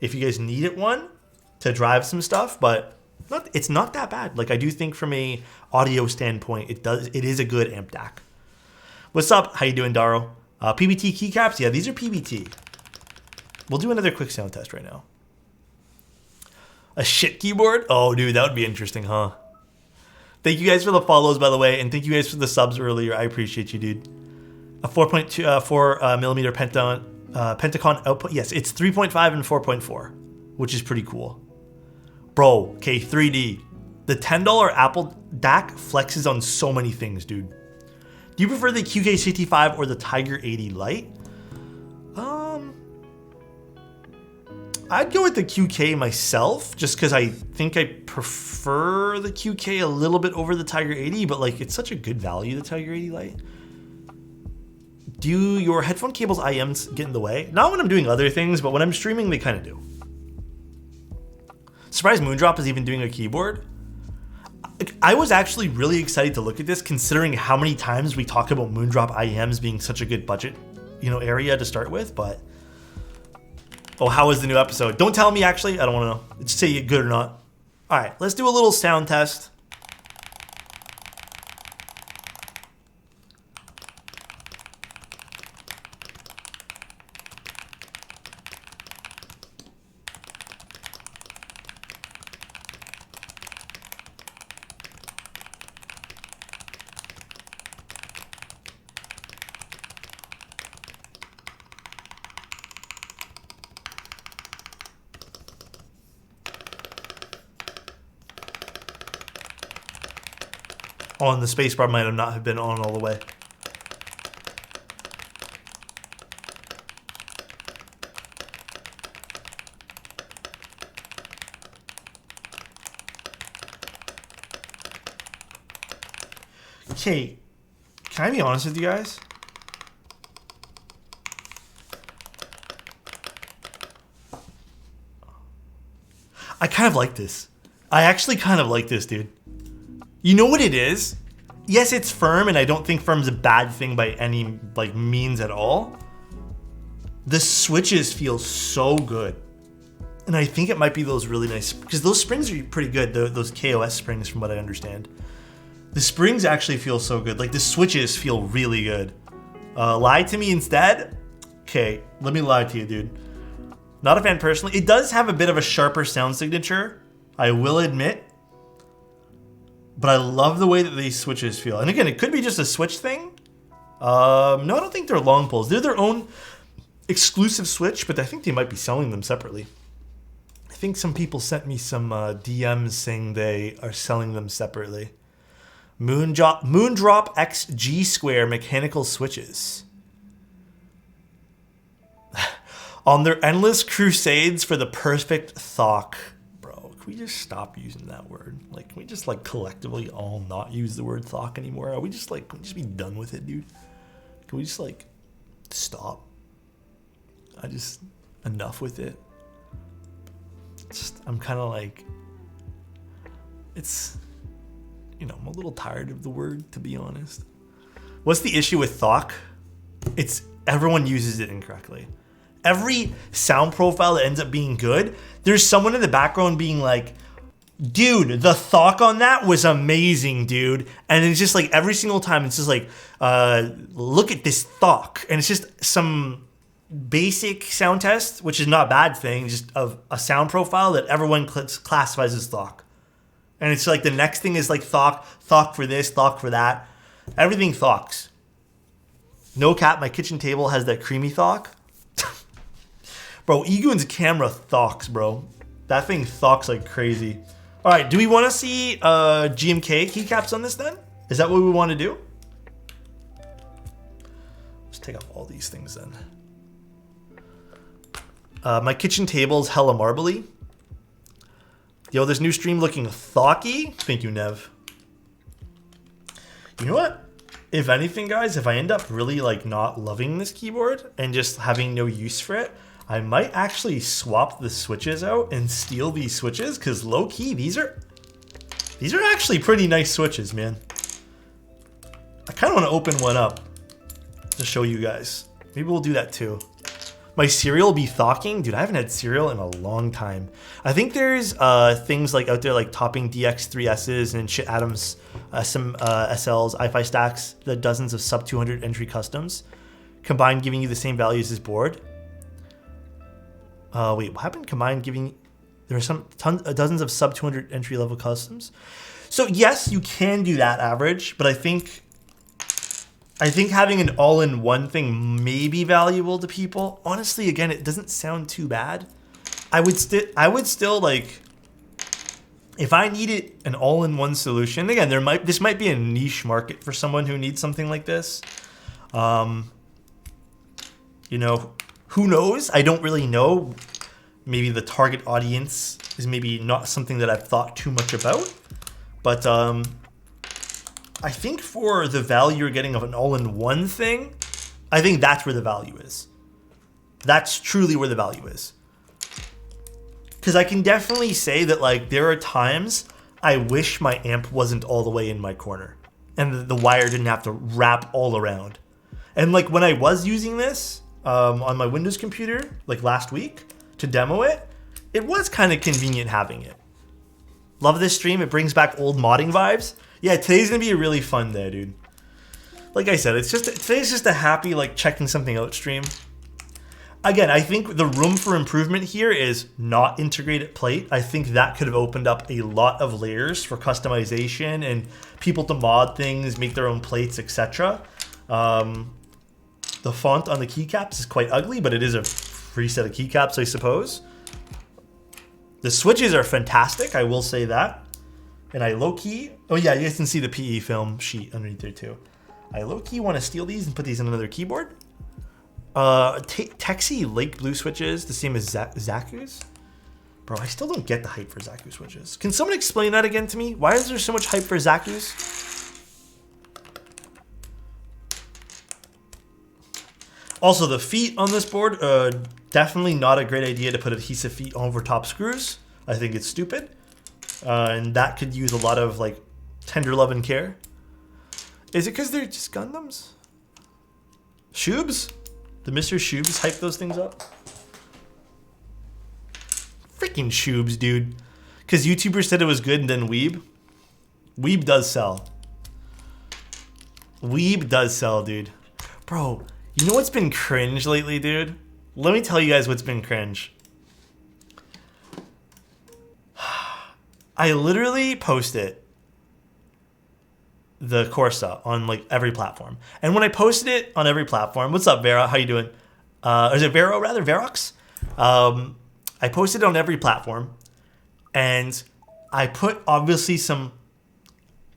if you guys needed one to drive some stuff, but it's not that bad. Like, I do think from a audio standpoint, it is a good amp DAC. What's up? How you doing, Daro? PBT keycaps? Yeah, these are PBT. We'll do another quick sound test right now. A shit keyboard? Oh, dude, that would be interesting, huh? Thank you guys for the follows, by the way, and thank you guys for the subs earlier. I appreciate you, dude. A 4.4 millimeter Pentacon output. Yes, it's 3.5 and 4.4, which is pretty cool. Bro, okay, 3D. The $10 Apple DAC flexes on so many things, dude. Do you prefer the QK65 or the Tiger 80 Lite? I'd go with the QK myself, just because I think I prefer the QK a little bit over the Tiger 80, but like it's such a good value, the Tiger 80 Lite. Do your headphone cables IMs get in the way? Not when I'm doing other things, but when I'm streaming, they kind of do. Surprised Moondrop is even doing a keyboard. I was actually really excited to look at this, considering how many times we talk about Moondrop IEMs being such a good budget, area to start with, but... Oh, how was the new episode? Don't tell me, actually. I don't want to know. Just say it good or not. All right, let's do a little sound test. Oh, and the spacebar might not have been on all the way. Okay, can I be honest with you guys? I kind of like this. I actually kind of like this, dude. You know what it is? Yes, it's firm, and I don't think firm's a bad thing by any means at all. The switches feel so good. And I think it might be those really nice, because those springs are pretty good, those KOS springs from what I understand. The springs actually feel so good. Like the switches feel really good. Lie to me instead? Okay, let me lie to you, dude. Not a fan personally. It does have a bit of a sharper sound signature, I will admit. But I love the way that these switches feel. And again, it could be just a switch thing. No, I don't think they're long poles. They're their own exclusive switch, but I think they might be selling them separately. I think some people sent me some DMs saying they are selling them separately. Moondrop X G Square mechanical switches. On their endless crusades for the perfect thock. Can we just stop using that word? Can we just collectively all not use the word thock anymore? Are we just can we just be done with it, dude? Can we just stop? Enough with it. I'm kind of it's, I'm a little tired of the word, to be honest. What's the issue with thock? It's everyone uses it incorrectly. Every sound profile that ends up being good, there's someone in the background being like, dude, the thock on that was amazing, dude. And it's just every single time, it's just look at this thock. And it's just some basic sound test, which is not a bad thing, just of a sound profile that everyone classifies as thock. And it's the next thing is thock for this, thock for that. Everything thocks. No cap, my kitchen table has that creamy thock. Bro, Egoon's camera thocks, bro. That thing thocks like crazy. All right, do we want to see GMK keycaps on this then? Is that what we want to do? Let's take off all these things then. My kitchen table's hella marbly. Yo, this new stream looking thocky. Thank you, Nev. You know what? If anything, guys, if I end up really not loving this keyboard and just having no use for it, I might actually swap the switches out and steal these switches, because low key, these are actually pretty nice switches, man. I kind of want to open one up to show you guys. Maybe we'll do that too. My cereal will be thocking. Dude, I haven't had cereal in a long time. I think there's things out there topping DX3Ss and shit Adams, some SLs, i5 stacks, the dozens of sub 200 entry customs, combined giving you the same values as board. Wait, what happened? Combined giving, there are dozens of sub 200 entry level customs. So yes, you can do that average, but I think having an all-in-one thing may be valuable to people. Honestly, again, it doesn't sound too bad. I would still if I needed an all-in-one solution, again, this might be a niche market for someone who needs something like this. You know, who knows? I don't really know. Maybe the target audience is maybe not something that I've thought too much about. But I think for the value you're getting of an all-in-one thing, I think that's where the value is. That's truly where the value is. Because I can definitely say that, like, there are times I wish my amp wasn't all the way in my corner and the wire didn't have to wrap all around. And like when I was using this on my Windows computer, like last week to demo it, it was kind of convenient having it. Love this stream. It brings back old modding vibes. Yeah, today's gonna be a really fun day, dude. Like I said, today's just a happy, like, checking something out stream. Again, I think the room for improvement here is not integrated plate. I think that could have opened up a lot of layers for customization and people to mod things, make their own plates, etc. The font on the keycaps is quite ugly, but it is a free set of keycaps, I suppose. The switches are fantastic, I will say that. And I low-key... Oh yeah, you guys can see the PE film sheet underneath there too. I low-key want to steal these and put these in another keyboard. Texi Lake Blue switches, the same as Zaku's. Bro, I still don't get the hype for Zaku switches. Can someone explain that again to me? Why is there so much hype for Zaku's? Also, the feet on this board, definitely not a great idea to put adhesive feet over top screws. I think it's stupid. And that could use a lot of, like, tender love and care. Is it because they're just Gundams? Shoobs? The Mr. Shoobs hype those things up? Freaking Shoobs, dude. Because YouTubers said it was good and then Weeb. Weeb does sell. Weeb does sell, dude. Bro, you know what's been cringe lately, dude? Let me tell you guys what's been cringe. I literally post it. The Corsa on like every platform. And when I posted it on every platform, what's up, Vera? How you doing? Or is it Vero rather? Verox? I posted it on every platform. And I put obviously some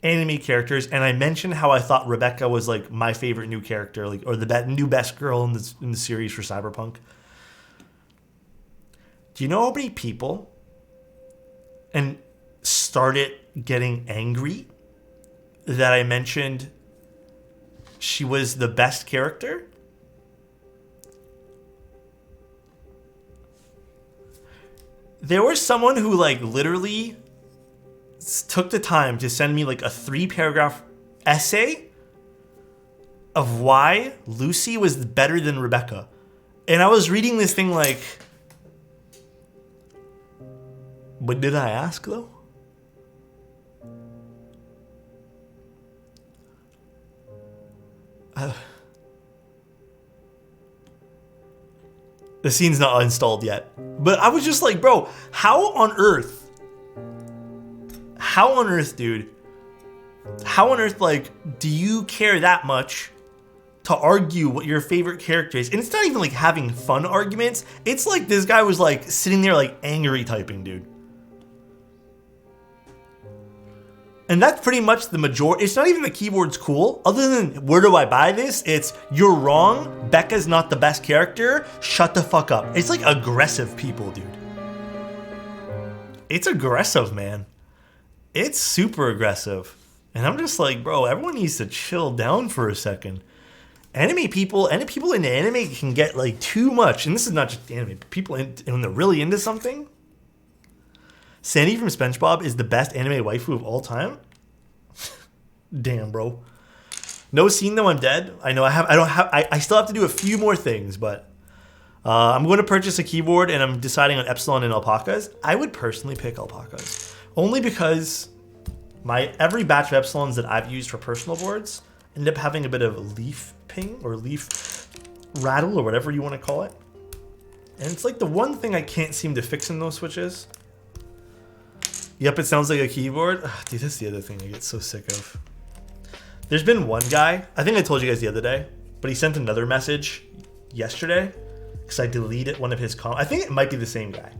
anime characters, and I mentioned how I thought Rebecca was like my favorite new character, like, or the new best girl in the series for Cyberpunk. Do you know how many people and started getting angry that I mentioned she was the best character? There was someone who like literally took the time to send me like a 3-paragraph essay of why Lucy was better than Rebecca. And I was reading this thing like, but did I ask though? The scene's not installed yet. But I was just like, bro, how on earth, dude? How on earth, like, do you care that much to argue what your favorite character is? And it's not even like having fun arguments. It's like this guy was like sitting there like angry typing, dude. And that's pretty much the majority. It's not even the keyboard's cool. Other than, where do I buy this? It's, you're wrong. Becca's not the best character. Shut the fuck up. It's like aggressive people, dude. It's aggressive, man. It's super aggressive. And I'm just like, bro, everyone needs to chill down for a second. People in anime can get like too much. And this is not just anime, but people when they're really into something. Sandy from SpongeBob is the best anime waifu of all time. Damn, bro. No scene though, I'm dead. I know I still have to do a few more things, but I'm going to purchase a keyboard and I'm deciding on Epsilon and alpacas. I would personally pick alpacas. Only because every batch of Epsilons that I've used for personal boards end up having a bit of leaf ping or leaf rattle or whatever you want to call it. And it's like the one thing I can't seem to fix in those switches. Yep, it sounds like a keyboard. Ugh, dude, that's the other thing I get so sick of. There's been one guy, I think I told you guys the other day, but he sent another message yesterday because I deleted one of his comments. I think it might be the same guy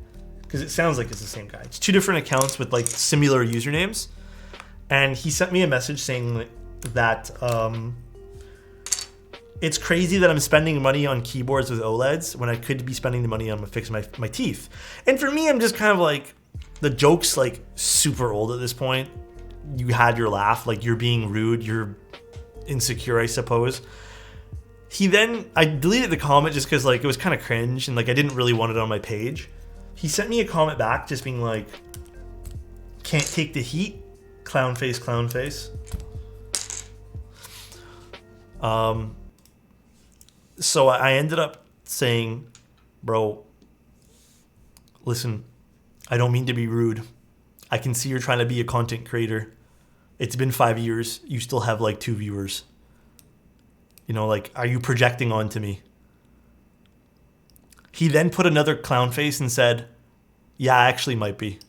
because it sounds like it's the same guy. It's 2 different accounts with like similar usernames. And he sent me a message saying that it's crazy that I'm spending money on keyboards with OLEDs when I could be spending the money on fixing my teeth. And for me, I'm just kind of like, the joke's like super old at this point. You had your laugh, like you're being rude, you're insecure, I suppose. I deleted the comment just because like it was kind of cringe and like I didn't really want it on my page. He sent me a comment back just being like, can't take the heat, clown face, clown face. So I ended up saying, bro, listen, I don't mean to be rude. I can see you're trying to be a content creator. It's been 5 years. You still have like 2 viewers. You know, like, are you projecting onto me? He then put another clown face and said, yeah, I actually might be.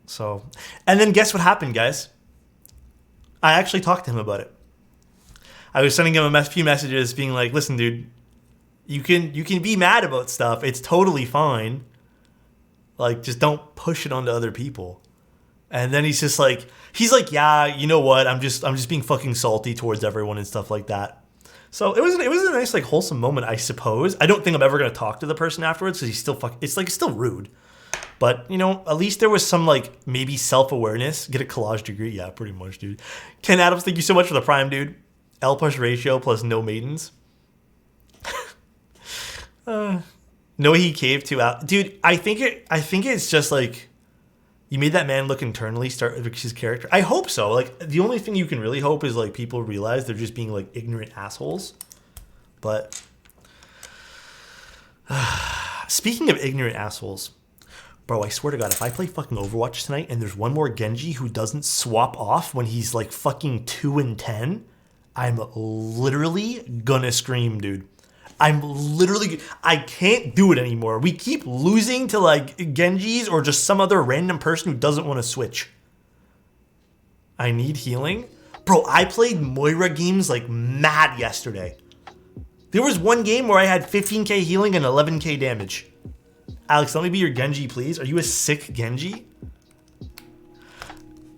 So, and then guess what happened, guys? I actually talked to him about it. I was sending him a few messages being like, listen, dude, you can be mad about stuff. It's totally fine. Like, just don't push it onto other people. And then he's like, yeah, you know what? I'm just being fucking salty towards everyone and stuff like that. So it was a nice, like, wholesome moment, I suppose. I don't think I'm ever gonna talk to the person afterwards because it's still rude. But, you know, at least there was some, like, maybe self-awareness. Get a collage degree? Yeah, pretty much, dude. Ken Adams, thank you so much for the prime, dude. L plus ratio plus no maidens. No, he caved to out. Dude, I think it's just, like, you made that man look internally start with his character. I hope so. Like, the only thing you can really hope is, like, people realize they're just being, like, ignorant assholes. But speaking of ignorant assholes, bro, I swear to God, if I play fucking Overwatch tonight and there's one more Genji who doesn't swap off when he's like fucking 2 and 10, I'm literally gonna scream, dude. I can't do it anymore. We keep losing to like Genjis or just some other random person who doesn't want to switch. I need healing. Bro, I played Moira games like mad yesterday. There was one game where I had 15k healing and 11k damage. Alex, let me be your Genji, please. Are you a sick Genji?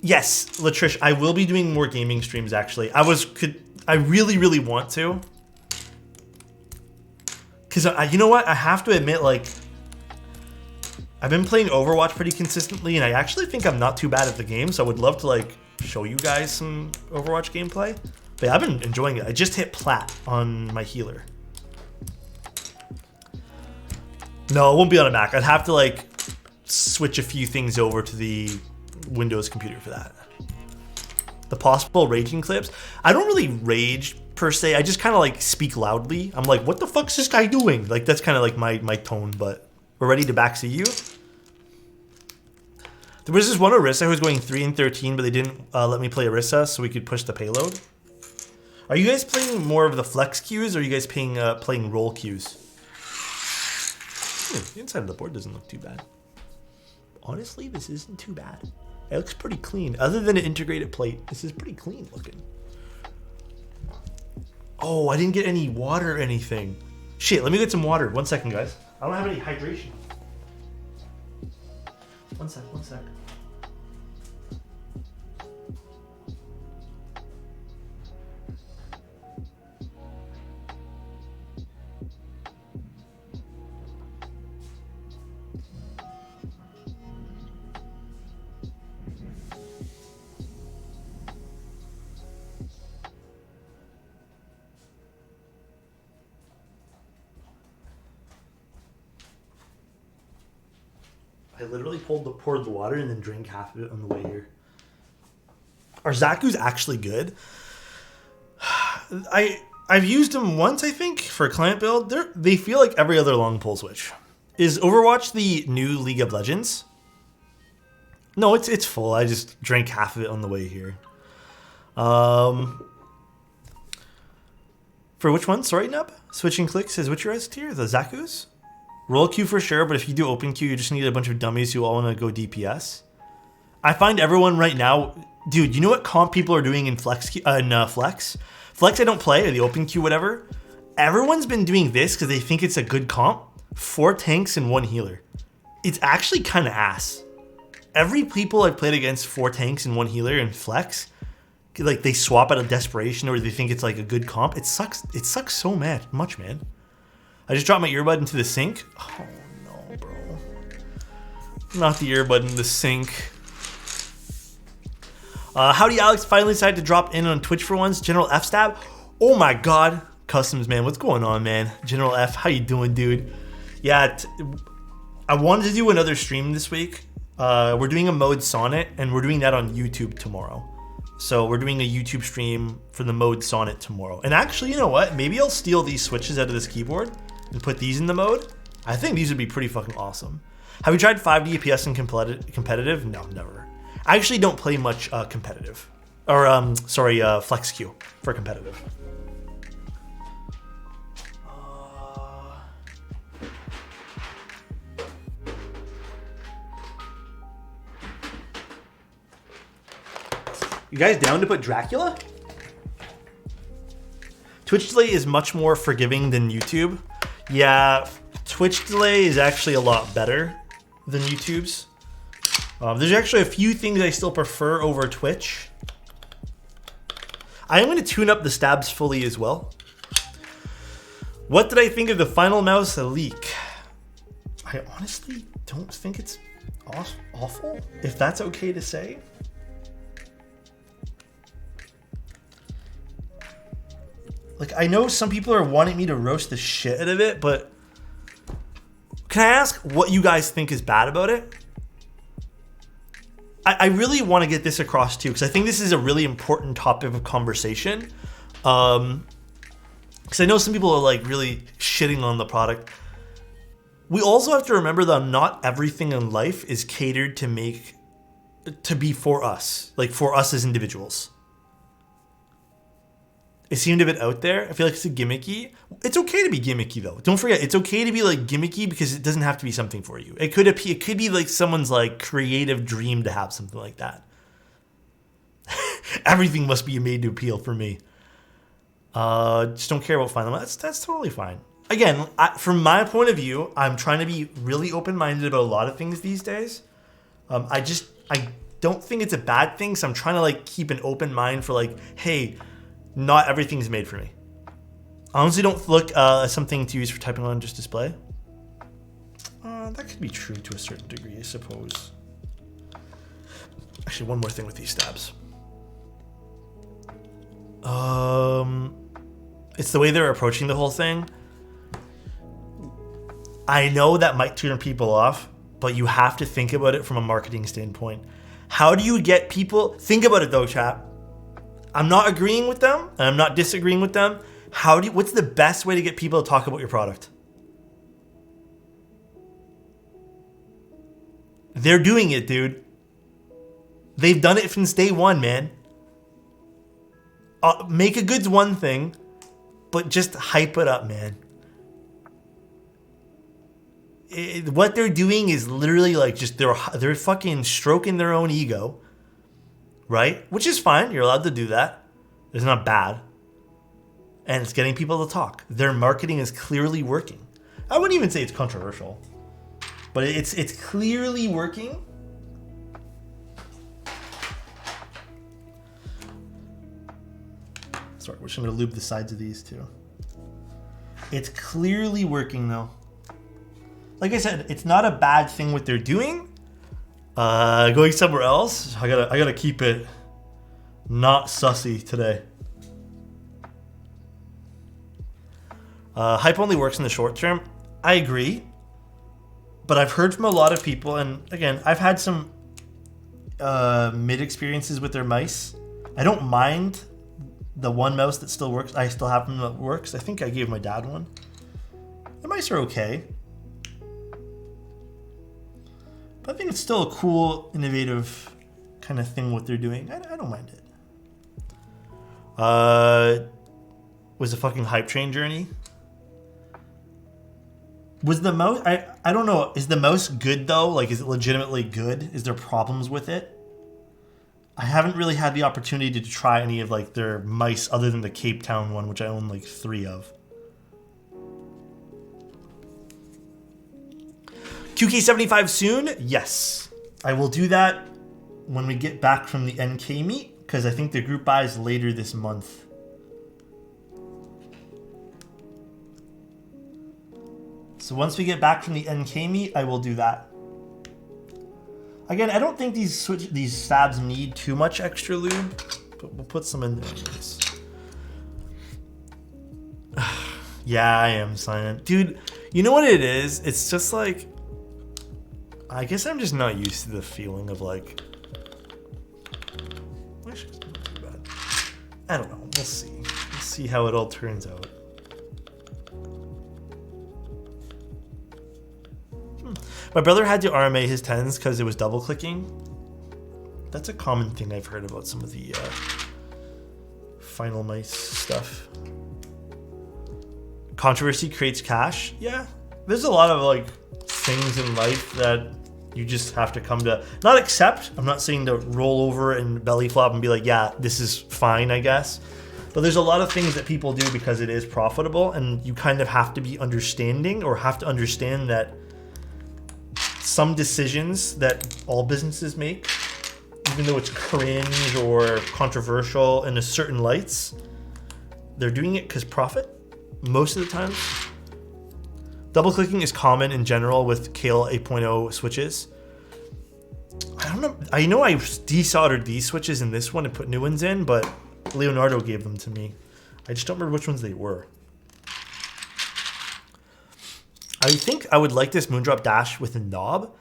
Yes, Latrish, I will be doing more gaming streams, actually. I really, really want to. Because, you know what? I have to admit, like, I've been playing Overwatch pretty consistently, and I actually think I'm not too bad at the game, so I would love to, like, show you guys some Overwatch gameplay. But yeah, I've been enjoying it. I just hit plat on my healer. No, it won't be on a Mac. I'd have to like switch a few things over to the Windows computer for that. The possible raging clips. I don't really rage per se. I just kind of like speak loudly. I'm like, what the fuck's this guy doing? Like that's kind of like my tone, but we're ready to backseat you. There was this one Orisa who was going 3 and 13, but they didn't let me play Orisa so we could push the payload. Are you guys playing more of the flex queues or are you guys playing roll queues? The inside of the board doesn't look too bad. Honestly, this isn't too bad. It looks pretty clean. Other than an integrated plate, this is pretty clean looking. Oh, I didn't get any water or anything. Shit, let me get some water. 1 second, guys. I don't have any hydration. 1 sec, 1 sec. I literally poured the water and then drank half of it on the way here. Are Zaku's actually good? I've used them once, I think, for a client build. They feel like every other long pull switch. Is Overwatch the new League of Legends? No, it's full. I just drank half of it on the way here. For which one? Sorry, Nub? Switching clicks says which S tier? The Zaku's? Roll queue for sure, but if you do open queue, you just need a bunch of dummies who all want to go DPS. I find everyone right now, dude, you know what comp people are doing in Flex? Flex I don't play, or the open queue, whatever. everyone's been doing this because they think it's a good comp. 4 tanks and 1 healer. It's actually kind of ass. Every people I've played against 4 tanks and 1 healer and flex, like they swap out of desperation or they think it's like a good comp. It sucks. It sucks so much, man. I just dropped my earbud into the sink. Oh no, bro. Not the earbud in the sink. Howdy, Alex. Finally decided to drop in on Twitch for once. General F stab. Oh my god. Customs, man. What's going on, man? General F, how you doing, dude? Yeah, I wanted to do another stream this week. We're doing a mode Sonnet, and we're doing that on YouTube tomorrow. So we're doing a YouTube stream for the mode Sonnet tomorrow. And actually, you know what? Maybe I'll steal these switches out of this keyboard and put these in the mode. I think these would be pretty fucking awesome. Have you tried 5 DPS in competitive? No, never. I actually don't play much competitive. Or, flex queue for competitive. You guys down to put Dracula? Twitch delay is much more forgiving than YouTube. Yeah, Twitch delay is actually a lot better than YouTube's. There's actually a few things I still prefer over Twitch. I am going to tune up the stabs fully as well. What did I think of the final mouse leak? I honestly don't think it's awful, if that's okay to say. Like, I know some people are wanting me to roast the shit out of it, but can I ask what you guys think is bad about it? I really want to get this across too, because I think this is a really important topic of conversation. Because I know some people are like really shitting on the product. We also have to remember that not everything in life is catered to be for us, like for us as individuals. It seemed a bit out there. I feel like it's a gimmicky. It's okay to be gimmicky though. Don't forget, it's okay to be like gimmicky because it doesn't have to be something for you. It could be like someone's like creative dream to have something like that. Everything must be made to appeal for me. Just don't care about final. That's totally fine. Again, from my point of view, I'm trying to be really open-minded about a lot of things these days. I don't think it's a bad thing, so I'm trying to like keep an open mind for like, hey, not everything's made for me. Honestly, don't look at something to use for typing on just display. That could be true to a certain degree, I suppose. Actually, one more thing with these stabs. It's the way they're approaching the whole thing. I know that might turn people off, but you have to think about it from a marketing standpoint. How do you get people... Think about it though, chat. I'm not agreeing with them, and I'm not disagreeing with them. What's the best way to get people to talk about your product? They're doing it, dude. They've done it since day one, man. Make a good's one thing, but just hype it up, man. What they're doing is literally like just they're fucking stroking their own ego. Right? Which is fine. You're allowed to do that. It's not bad. And it's getting people to talk. Their marketing is clearly working. I wouldn't even say it's controversial. But it's clearly working. Sorry, we're just going to lube the sides of these too. It's clearly working though. Like I said, it's not a bad thing what they're doing. Going somewhere else. I gotta keep it not sussy today. Hype only works in the short term. I agree, but I've heard from a lot of people, and again, I've had some mid experiences with their mice. I don't mind the one mouse that still works. I still have one that works. I think I gave my dad one. The mice are okay. I think it's still a cool, innovative kind of thing what they're doing. I don't mind it. Was a fucking hype train journey? Was the mouse... I don't know. Is the mouse good though? Like, is it legitimately good? Is there problems with it? I haven't really had the opportunity to try any of like their mice other than the Cape Town one, which I own like 3 of. QK75 soon? Yes. I will do that when we get back from the NK meet, because I think the group buy is later this month. So once we get back from the NK meet, I will do that. Again, I don't think these stabs need too much extra lube, but we'll put some in there anyways. Yeah, I am silent. Dude, you know what it is? It's just like, I guess I'm just not used to the feeling of like, actually, it's not too bad. I don't know, we'll see. We'll see how it all turns out. My brother had to RMA his 10s because it was double clicking. That's a common thing I've heard about some of the Final Mice stuff. Controversy creates cash. Yeah, there's a lot of like things in life that you just have to come to, not accept. I'm not saying to roll over and belly flop and be like, yeah, this is fine, I guess. But there's a lot of things that people do because it is profitable, and you kind of have to be understanding, or have to understand that some decisions that all businesses make, even though it's cringe or controversial in a certain lights, they're doing it because profit most of the time. Double clicking is common in general with Kale 8.0 switches. I don't know. I know I desoldered these switches in this one and put new ones in, but Leonardo gave them to me. I just don't remember which ones they were. I think I would like this Moondrop Dash with a knob.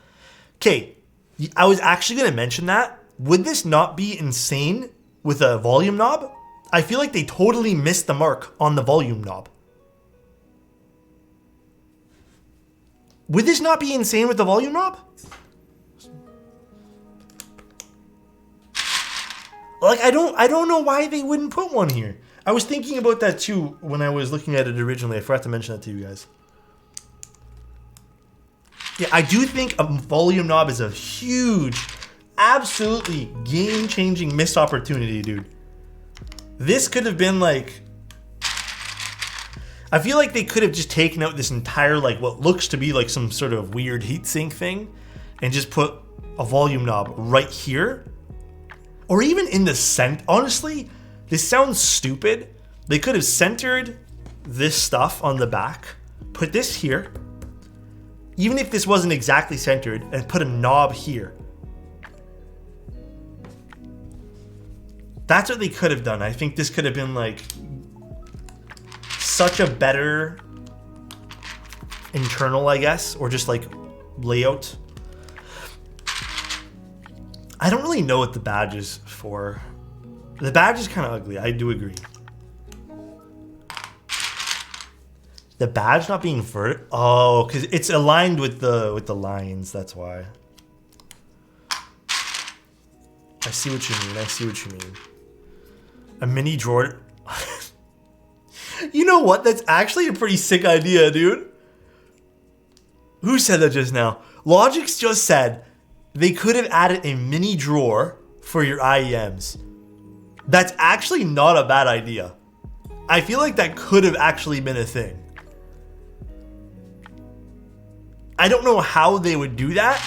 Okay, I was actually going to mention that. Would this not be insane with a volume knob? I feel like they totally missed the mark on the volume knob. Would this not be insane with the volume knob? Like, I don't know why they wouldn't put one here. I was thinking about that too when I was looking at it originally. I forgot to mention that to you guys. Yeah, I do think a volume knob is a huge, absolutely game-changing missed opportunity, dude. This could have been like, I feel like they could have just taken out this entire, like, what looks to be like some sort of weird heatsink thing and just put a volume knob right here. Or even in the center. Honestly, this sounds stupid. They could have centered this stuff on the back, put this here, even if this wasn't exactly centered, and put a knob here. That's what they could have done. I think this could have been like such a better internal, I guess, or just like layout. I don't really know what the badge is for. The badge is kind of ugly. I do agree. The badge not being vertical. Oh, because it's aligned with the lines. That's why. I see what you mean. I see what you mean. A mini drawer. You know what? That's actually a pretty sick idea, dude. Who said that just now? Logix just said they could have added a mini drawer for your IEMs. That's actually not a bad idea. I feel like that could have actually been a thing. I don't know how they would do that,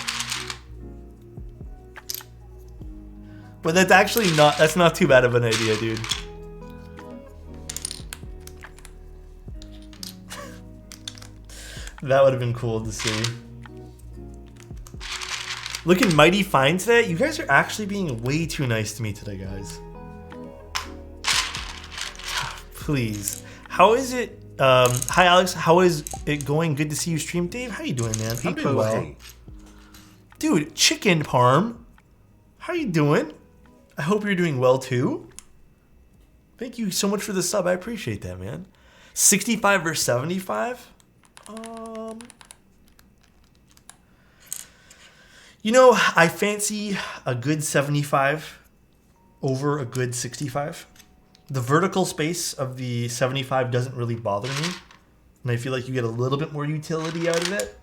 but that's actually not too bad of an idea, dude. That would have been cool to see. Looking mighty fine today. You guys are actually being way too nice to me today, guys. Please. How is it? Hi, Alex. How is it going? Good to see you stream. Dave, how you doing, man? I'm doing well. Dude, Chicken Parm. How you doing? I hope you're doing well, too. Thank you so much for the sub. I appreciate that, man. 65 versus 75? You know, I fancy a good 75 over a good 65. The vertical space of the 75 doesn't really bother me, and I feel like you get a little bit more utility out of it.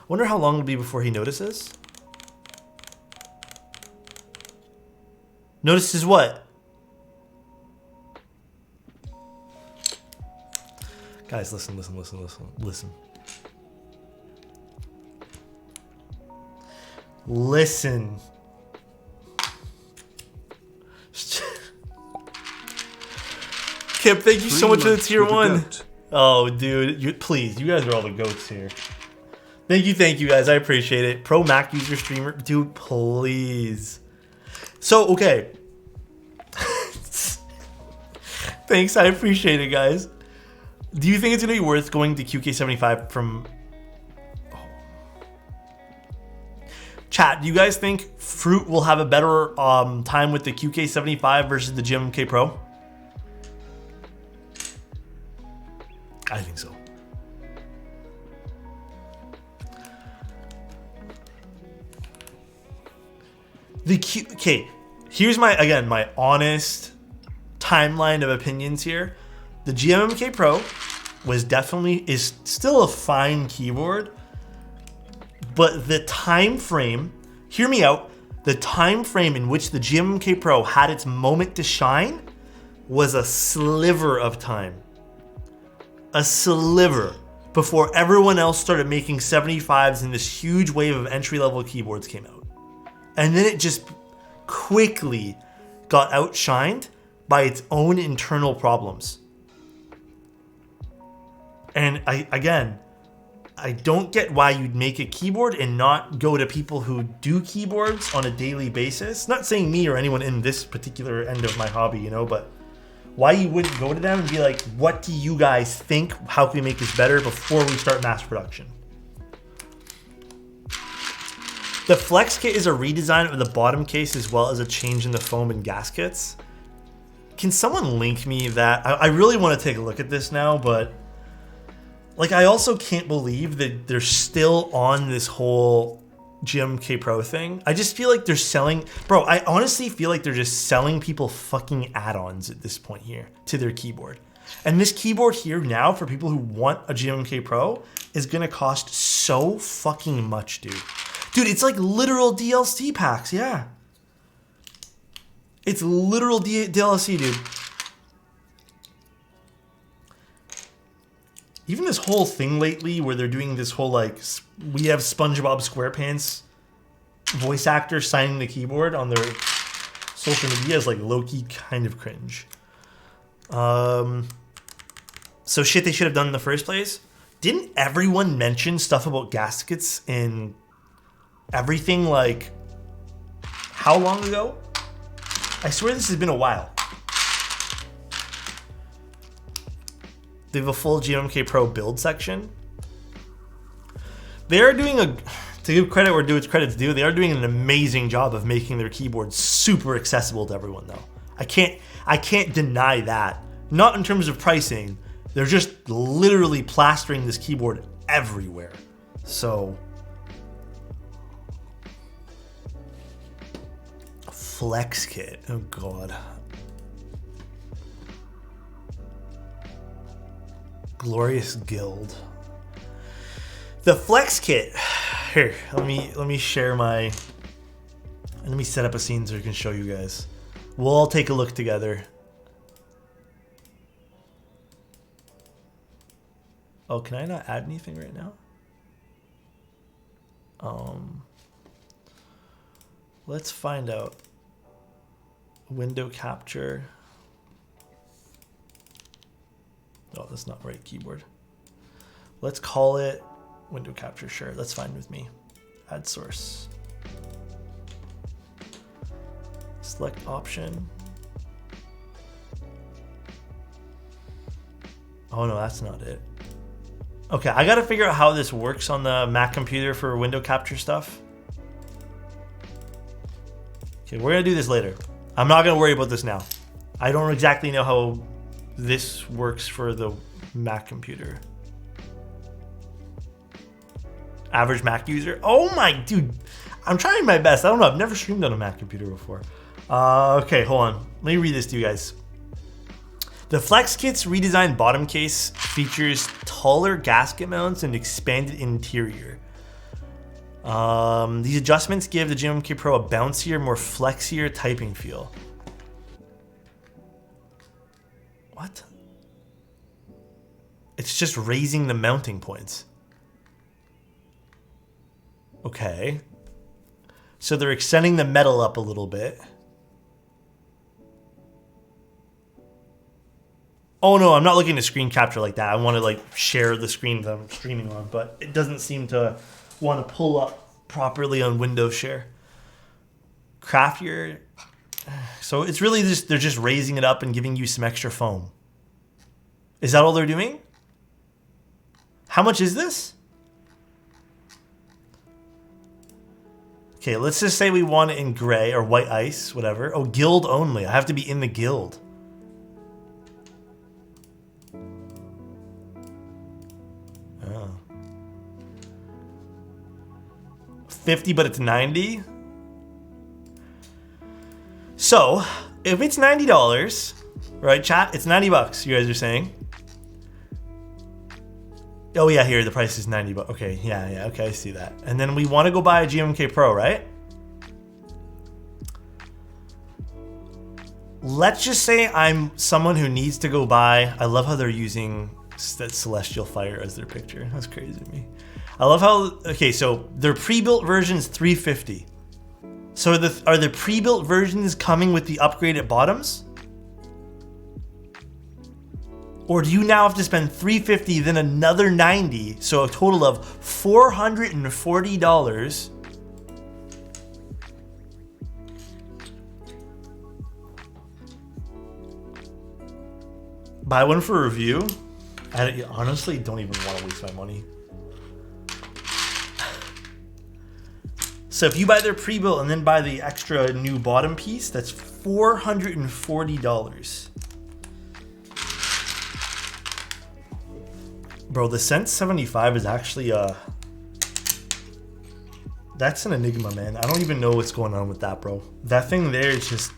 Wonder how long it'll be before he notices. Notices what? Guys, listen. Listen. Kip, thank you so much for the tier 1. Oh, dude, please, you guys are all the goats here. Thank you guys. I appreciate it. Pro Mac user streamer, dude, please. So, okay. Thanks, I appreciate it, guys. Do you think it's gonna be worth going to QK75 from? Oh. Chat, do you guys think Fruit will have a better time with the QK75 versus the GMK Pro? I think so. Okay, here's my honest timeline of opinions here. The GMK Pro is still a fine keyboard, but the time frame, hear me out, the time frame in which the GMK Pro had its moment to shine was a sliver of time. A sliver before everyone else started making 75s and this huge wave of entry-level keyboards came out. And then it just quickly got outshined by its own internal problems. And I don't get why you'd make a keyboard and not go to people who do keyboards on a daily basis. Not saying me or anyone in this particular end of my hobby, you know, but why you wouldn't go to them and be like, what do you guys think? How can we make this better before we start mass production? The Flex Kit is a redesign of the bottom case as well as a change in the foam and gaskets. Can someone link me that? I really want to take a look at this now, but like I also can't believe that they're still on this whole GMK Pro thing. I just feel like they're selling, bro, I honestly feel like they're just selling people fucking add-ons at this point here to their keyboard. And this keyboard here now for people who want a GMK Pro is gonna cost so fucking much, dude. Dude, it's like literal DLC packs, yeah. It's literal DLC, dude. Even this whole thing lately where they're doing this whole like, we have SpongeBob SquarePants voice actor signing the keyboard on their social media is like low-key kind of cringe. So shit they should have done in the first place. Didn't everyone mention stuff about gaskets in everything like how long ago? I swear this has been a while. They have a full GMK Pro build section. They are doing to give credit where credit's due, they are doing an amazing job of making their keyboards super accessible to everyone though. I can't deny that. Not in terms of pricing. They're just literally plastering this keyboard everywhere. So Flex Kit, oh god. Glorious Guild. The Flex Kit. Here, let me share my. Let me set up a scene so I can show you guys. We'll all take a look together. Oh, can I not add anything right now? Let's find out. Window capture. Oh, that's not right keyboard. Let's call it window capture. Sure, that's fine with me. Add source. Select option. Oh no, that's not it. Okay, I gotta figure out how this works on the Mac computer for window capture stuff. Okay, we're gonna do this later. I'm not gonna worry about this now. I don't exactly know how this works for the Mac computer. Average Mac user. Oh my, dude. I'm trying my best. I don't know. I've never streamed on a Mac computer before. Okay, hold on. Let me read this to you guys. The Flex Kit's redesigned bottom case features taller gasket mounts and expanded interior. These adjustments give the GMK Pro a bouncier, more flexier typing feel. What? It's just raising the mounting points. Okay. So they're extending the metal up a little bit. Oh no, I'm not looking to screen capture like that. I want to like share the screen that I'm streaming on, but it doesn't seem to want to pull up properly on Windows Share. Craft your... So it's really just, they're just raising it up and giving you some extra foam. Is that all they're doing? How much is this? Okay, let's just say we want it in gray or white ice, whatever. Oh, guild only. I have to be in the guild. Oh. 50, but it's 90. So, if it's $90, right, chat? It's 90 bucks, you guys are saying. Oh yeah, here, the price is 90 bucks. Okay, yeah, okay, I see that. And then we want to go buy a GMK Pro, right? Let's just say I'm someone who needs to go buy... I love how they're using that Celestial Fire as their picture. That's crazy to me. I love how... Okay, so their pre-built version's $350. So are the pre-built versions coming with the upgraded bottoms? Or do you now have to spend $350, then another $90, so a total of $440? Buy one for review? I honestly don't even want to waste my money. So if you buy their pre-built and then buy the extra new bottom piece, that's $440. Bro, the Sense 75 is actually that's an enigma, man. I don't even know what's going on with that, bro. That thing there is just...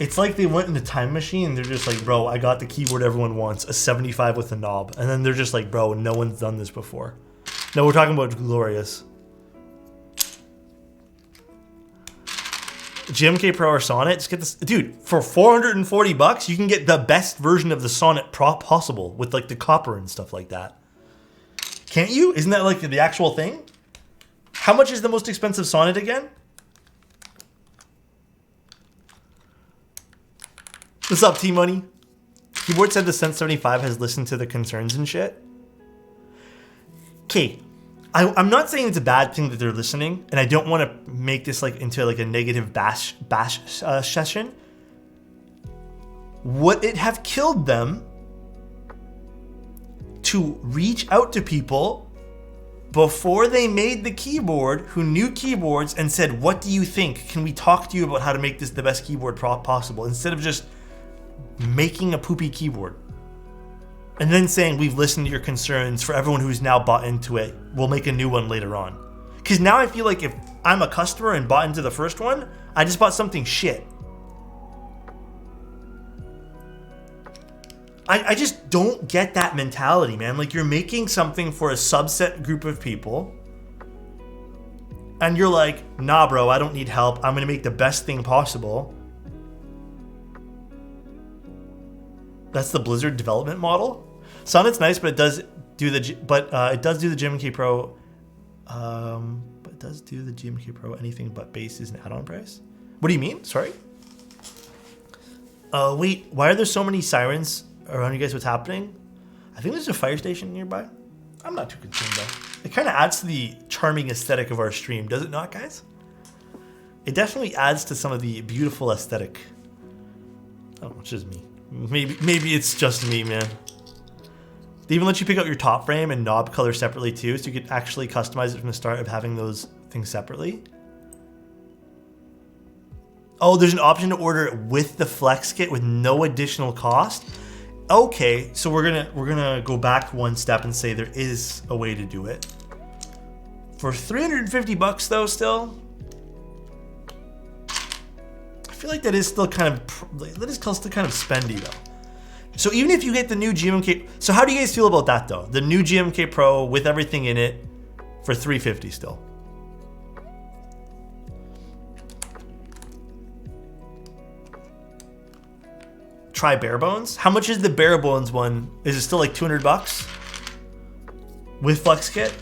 It's like they went in the time machine and they're just like, bro, I got the keyboard everyone wants, a 75 with a knob. And then they're just like, bro, no one's done this before. No, we're talking about Glorious. GMK Pro or Sonnet, just get this. Dude, for 440 bucks, you can get the best version of the Sonnet possible with like the copper and stuff like that. Can't you? Isn't that like the actual thing? How much is the most expensive Sonnet again? What's up, T-Money? Keyboard said the Sense 75 has listened to the concerns and shit. Okay. I'm not saying it's a bad thing that they're listening, and I don't want to make this like into like a negative bash session. Would it have killed them to reach out to people before they made the keyboard who knew keyboards and said, what do you think? Can we talk to you about how to make this the best keyboard possible? Instead of just making a poopy keyboard. And then saying, we've listened to your concerns. For everyone who's now bought into it, we'll make a new one later on. Because now I feel like if I'm a customer and bought into the first one, I just bought something shit. I just don't get that mentality, man. Like, you're making something for a subset group of people. And you're like, nah, bro, I don't need help. I'm going to make the best thing possible. That's the Blizzard development model. Sonnet's nice, but it does do the GMK Pro. But it does do the GMK Pro anything but base is an add-on price. What do you mean? Sorry. Wait. Why are there so many sirens around you guys? What's happening? I think there's a fire station nearby. I'm not too concerned though. It kind of adds to the charming aesthetic of our stream, does it not, guys? It definitely adds to some of the beautiful aesthetic. Oh, it's just me. Maybe it's just me, man. They even let you pick out your top frame and knob color separately too, so you could actually customize it from the start of having those things separately. Oh, there's an option to order it with the Flex Kit with no additional cost. Okay, so we're gonna go back one step and say there is a way to do it. For 350 bucks though, still. I feel like that is still kind of spendy though. So even if you get the new GMK, so how do you guys feel about that though? The new GMK Pro with everything in it for 350 still. try bare bones. How much is the bare bones one? Is it still like 200 bucks? With flex kit?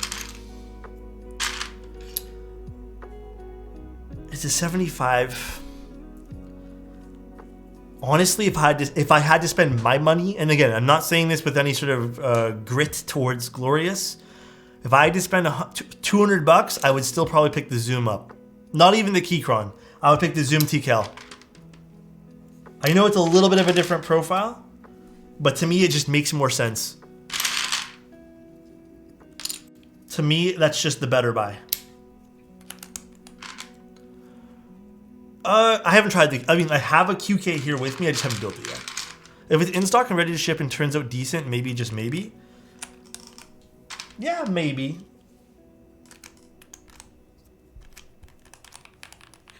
It's a 75. Honestly, if I had to spend my money, and again, I'm not saying this with any sort of grit towards Glorious. If I had to spend 200 bucks, I would still probably pick the Zoom up. Not even the Keychron. I would pick the Zoom TCal. I know it's a little bit of a different profile, but to me, it just makes more sense. To me, that's just the better buy. I haven't tried the... I mean, I have a QK here with me. I just haven't built it yet. If it's in stock and ready to ship and turns out decent, maybe, just maybe. Yeah, maybe.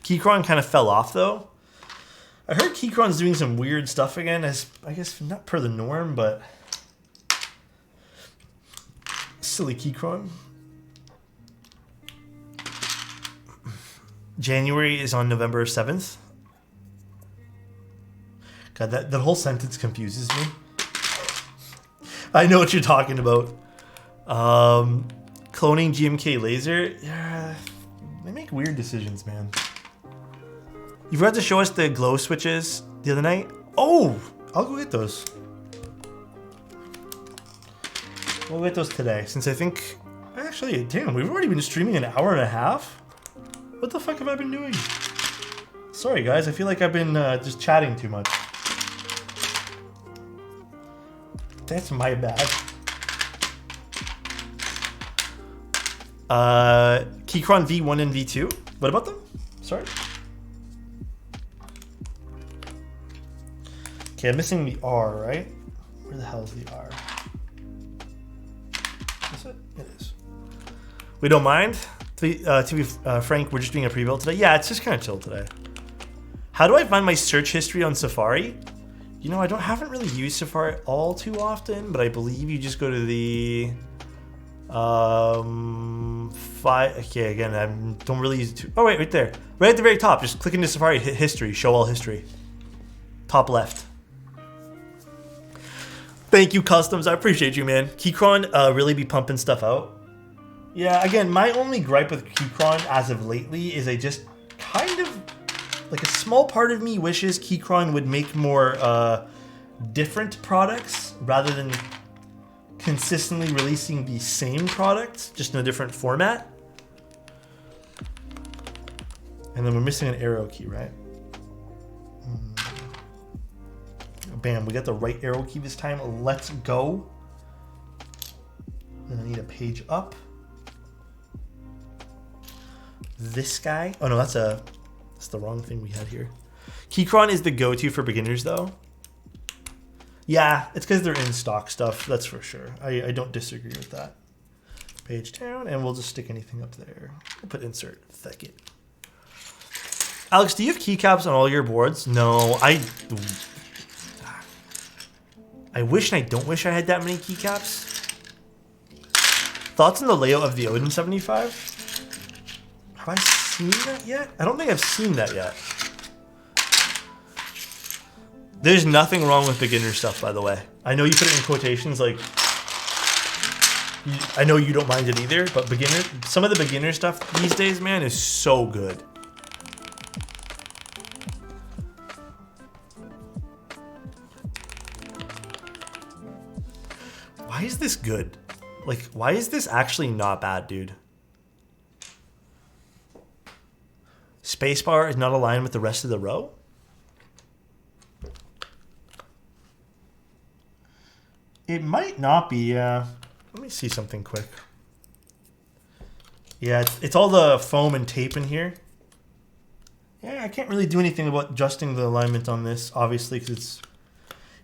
Keychron kind of fell off, though. I heard Keychron's doing some weird stuff again, as I guess not per the norm, but... Silly Keychron. January is on November 7th. God, that whole sentence confuses me. I know what you're talking about. Cloning GMK laser. Yeah, they make weird decisions, man. You forgot to show us the glow switches the other night? Oh, I'll go get those. We'll get those today, since I think... Actually, damn, we've already been streaming an hour and a half? What the fuck have I been doing? Sorry, guys. I feel like I've been just chatting too much. That's my bad. Keychron V1 and V2. What about them? Sorry. Okay, I'm missing the R, right? Where the hell is the R? Is it? It is. We don't mind. To be frank, we're just doing a pre-build today. Yeah, it's just kind of chill today. How do I find my search history on Safari? You know, haven't really used Safari all too often, but I believe you just go to the okay, again, I don't really use it. Oh wait, right there, right at the very top. Just click into Safari, hit history, show all history. Top left. Thank you, Customs. I appreciate you, man. Keychron really be pumping stuff out. Yeah, again, my only gripe with Keychron as of lately is I just kind of, like a small part of me wishes Keychron would make more different products rather than consistently releasing the same product, just in a different format. And then we're missing an arrow key, right? Bam, we got the right arrow key this time. Let's go. And I need a page up. This guy. Oh no, that's the wrong thing we had here. Keychron is the go-to for beginners though. Yeah, it's because they're in stock stuff, that's for sure. I don't disagree with that. Page down, and we'll just stick anything up there. We'll put insert thicket. Alex, do you have keycaps on all your boards? No, I wish and I don't wish I had that many keycaps. Thoughts on the layout of the Odin 75? Have I seen that yet? I don't think I've seen that yet. There's nothing wrong with beginner stuff, by the way. I know you put it in quotations, like, I know you don't mind it either, but some of the beginner stuff these days, man, is so good. Why is this good? Like, why is this actually not bad, dude? Spacebar is not aligned with the rest of the row? It might not be, let me see something quick. Yeah, it's all the foam and tape in here. Yeah, I can't really do anything about adjusting the alignment on this, obviously, because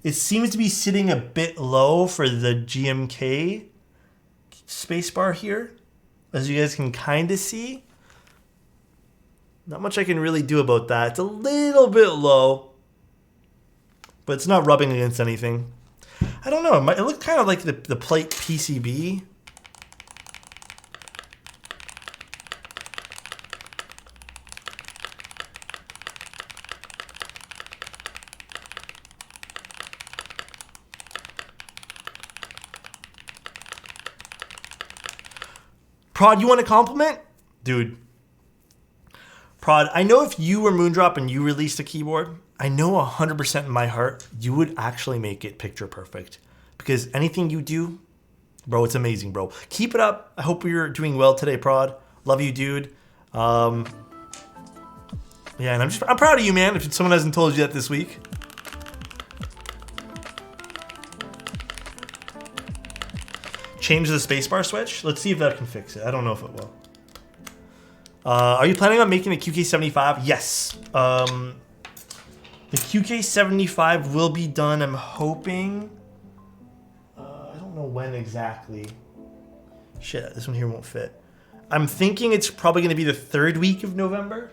it seems to be sitting a bit low for the GMK spacebar here, as you guys can kind of see. Not much I can really do about that. It's a little bit low, but it's not rubbing against anything. I don't know. It looks kind of like the plate PCB. Prod, you want a compliment? Dude. Prod, I know if you were Moondrop and you released a keyboard, I know 100% in my heart, you would actually make it picture perfect. Because anything you do, bro, it's amazing, bro. Keep it up. I hope you're doing well today, Prod. Love you, dude. Yeah, and I'm proud of you, man, if someone hasn't told you that this week. Change the spacebar switch. Let's see if that can fix it. I don't know if it will. Are you planning on making a QK75? Yes. The QK75 will be done, I'm hoping. I don't know when exactly. Shit, this one here won't fit. I'm thinking it's probably going to be the 3rd week of November.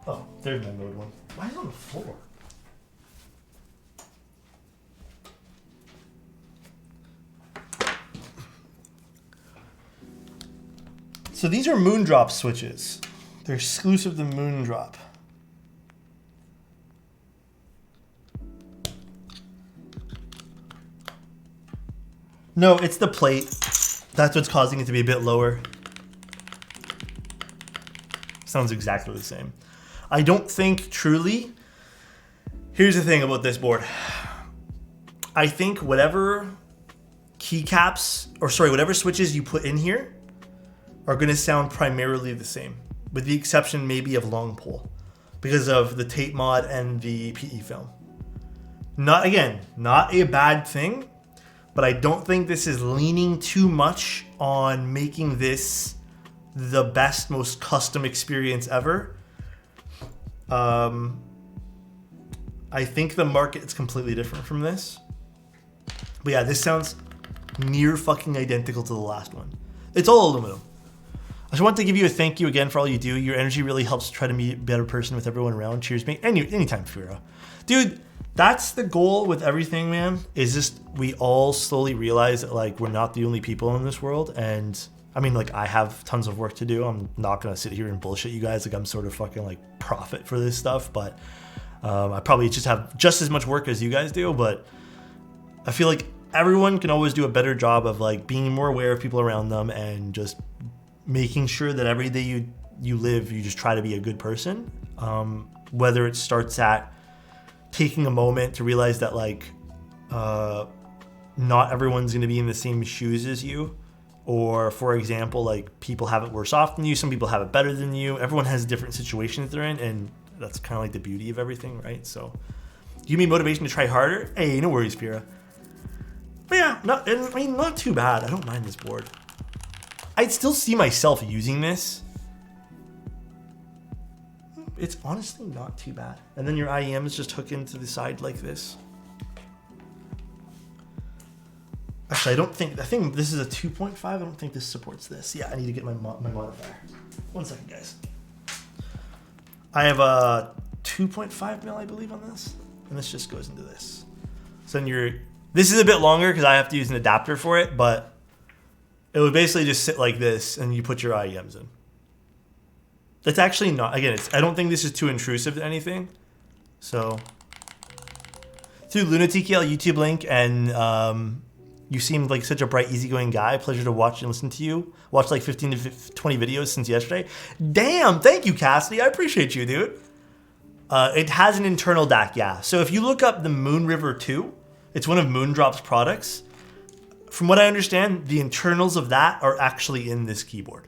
Oh, there's my mode one. Why is it on the floor? So these are Moondrop switches. They're exclusive to Moondrop. No, it's the plate. That's what's causing it to be a bit lower. Sounds exactly the same. I don't think truly. Here's the thing about this board. I think whatever keycaps, or sorry, whatever switches you put in here are going to sound primarily the same, with the exception maybe of long pole, because of the tape mod and the PE film. Not, again, not a bad thing, but I don't think this is leaning too much on making this the best, most custom experience ever. I think the market is completely different from this. But yeah, this sounds near fucking identical to the last one. It's all aluminum. I just want to give you a thank you again for all you do. Your energy really helps try to be a better person with everyone around. Cheers, mate. Anytime, Fira. Dude, that's the goal with everything, man. Is just we all slowly realize that, like, we're not the only people in this world. And I mean, like, I have tons of work to do. I'm not going to sit here and bullshit you guys like I'm sort of fucking, like, profit for this stuff. But I probably just have just as much work as you guys do. But I feel like everyone can always do a better job of, like, being more aware of people around them and just making sure that every day you live, you just try to be a good person. Whether it starts at taking a moment to realize that, like, not everyone's going to be in the same shoes as you. Or, for example, like, people have it worse off than you. Some people have it better than you. Everyone has different situations they're in, and that's kind of like the beauty of everything, right? So, give me motivation to try harder. Hey, no worries, Pira. But yeah, not too bad. I don't mind this board. I'd still see myself using this. It's honestly not too bad. And then your IEMs just hook into the side like this. Actually, I think this is a 2.5. I don't think this supports this. Yeah, I need to get my modifier. 1 second, guys. I have a 2.5 mil, I believe, on this. And this just goes into this. So then this is a bit longer because I have to use an adapter for it, but it would basically just sit like this and you put your IEMs in. That's actually not, again, I don't think this is too intrusive to anything. So, through LunaTKL YouTube link, and you seemed like such a bright, easygoing guy. Pleasure to watch and listen to you. Watched like 15 to 20 videos since yesterday. Damn, thank you, Cassidy. I appreciate you, dude. It has an internal DAC, yeah. So if you look up the Moon River 2, it's one of Moondrop's products. From what I understand, the internals of that are actually in this keyboard.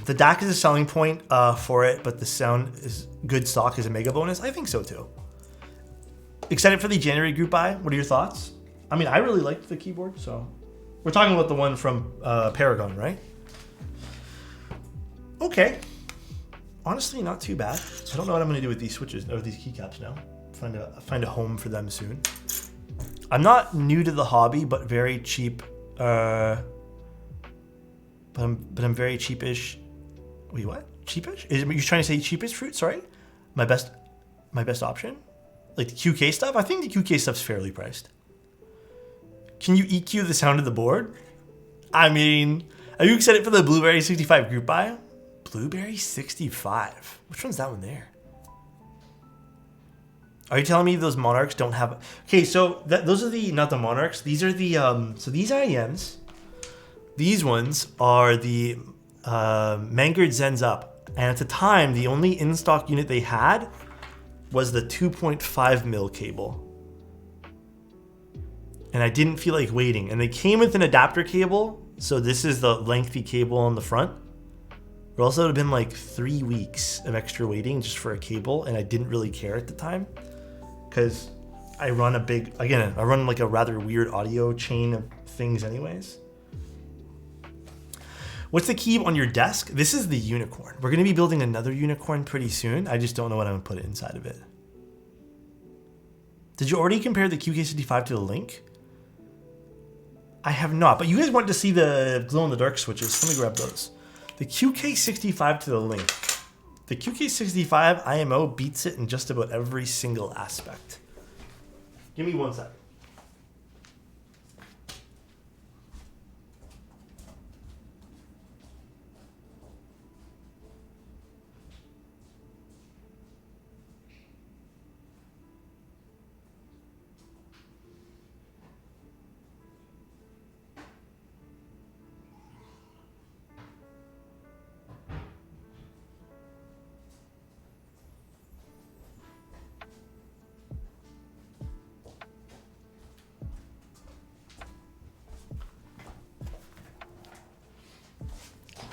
The DAC is a selling point for it, but the sound is good stock is a mega bonus. I think so too. Excited for the January group buy. What are your thoughts? I mean, I really liked the keyboard, so we're talking about the one from Paragon, right? Okay. Honestly, not too bad. I don't know what I'm gonna do with these switches or these keycaps now. Find a home for them soon. I'm not new to the hobby, but very cheap. But I'm very cheapish. Wait, what? Cheapish? Are you trying to say cheapest fruit? Sorry, my best option. Like the QK stuff. I think the QK stuff's fairly priced. Can you EQ the sound of the board? I mean, are you excited for the Blueberry 65 group buy? Blueberry 65. Which one's that one there? Are you telling me those Monarchs don't have... Okay, so those are the... Not the Monarchs. These are the... So these IEMs. These ones are the Vanguard Zens Up. And at the time, the only in-stock unit they had was the 2.5 mil cable. And I didn't feel like waiting. And they came with an adapter cable. So this is the lengthy cable on the front. But also it would have been like 3 weeks of extra waiting just for a cable. And I didn't really care at the time. Because I run I run like a rather weird audio chain of things anyways. What's the key on your desk? This is the unicorn. We're going to be building another unicorn pretty soon. I just don't know what I'm going to put inside of it. Did you already compare the QK65 to the Link? I have not, but you guys want to see the glow-in-the-dark switches. Let me grab those. The QK65 to the Link. The QK65 IMO beats it in just about every single aspect. Give me 1 second.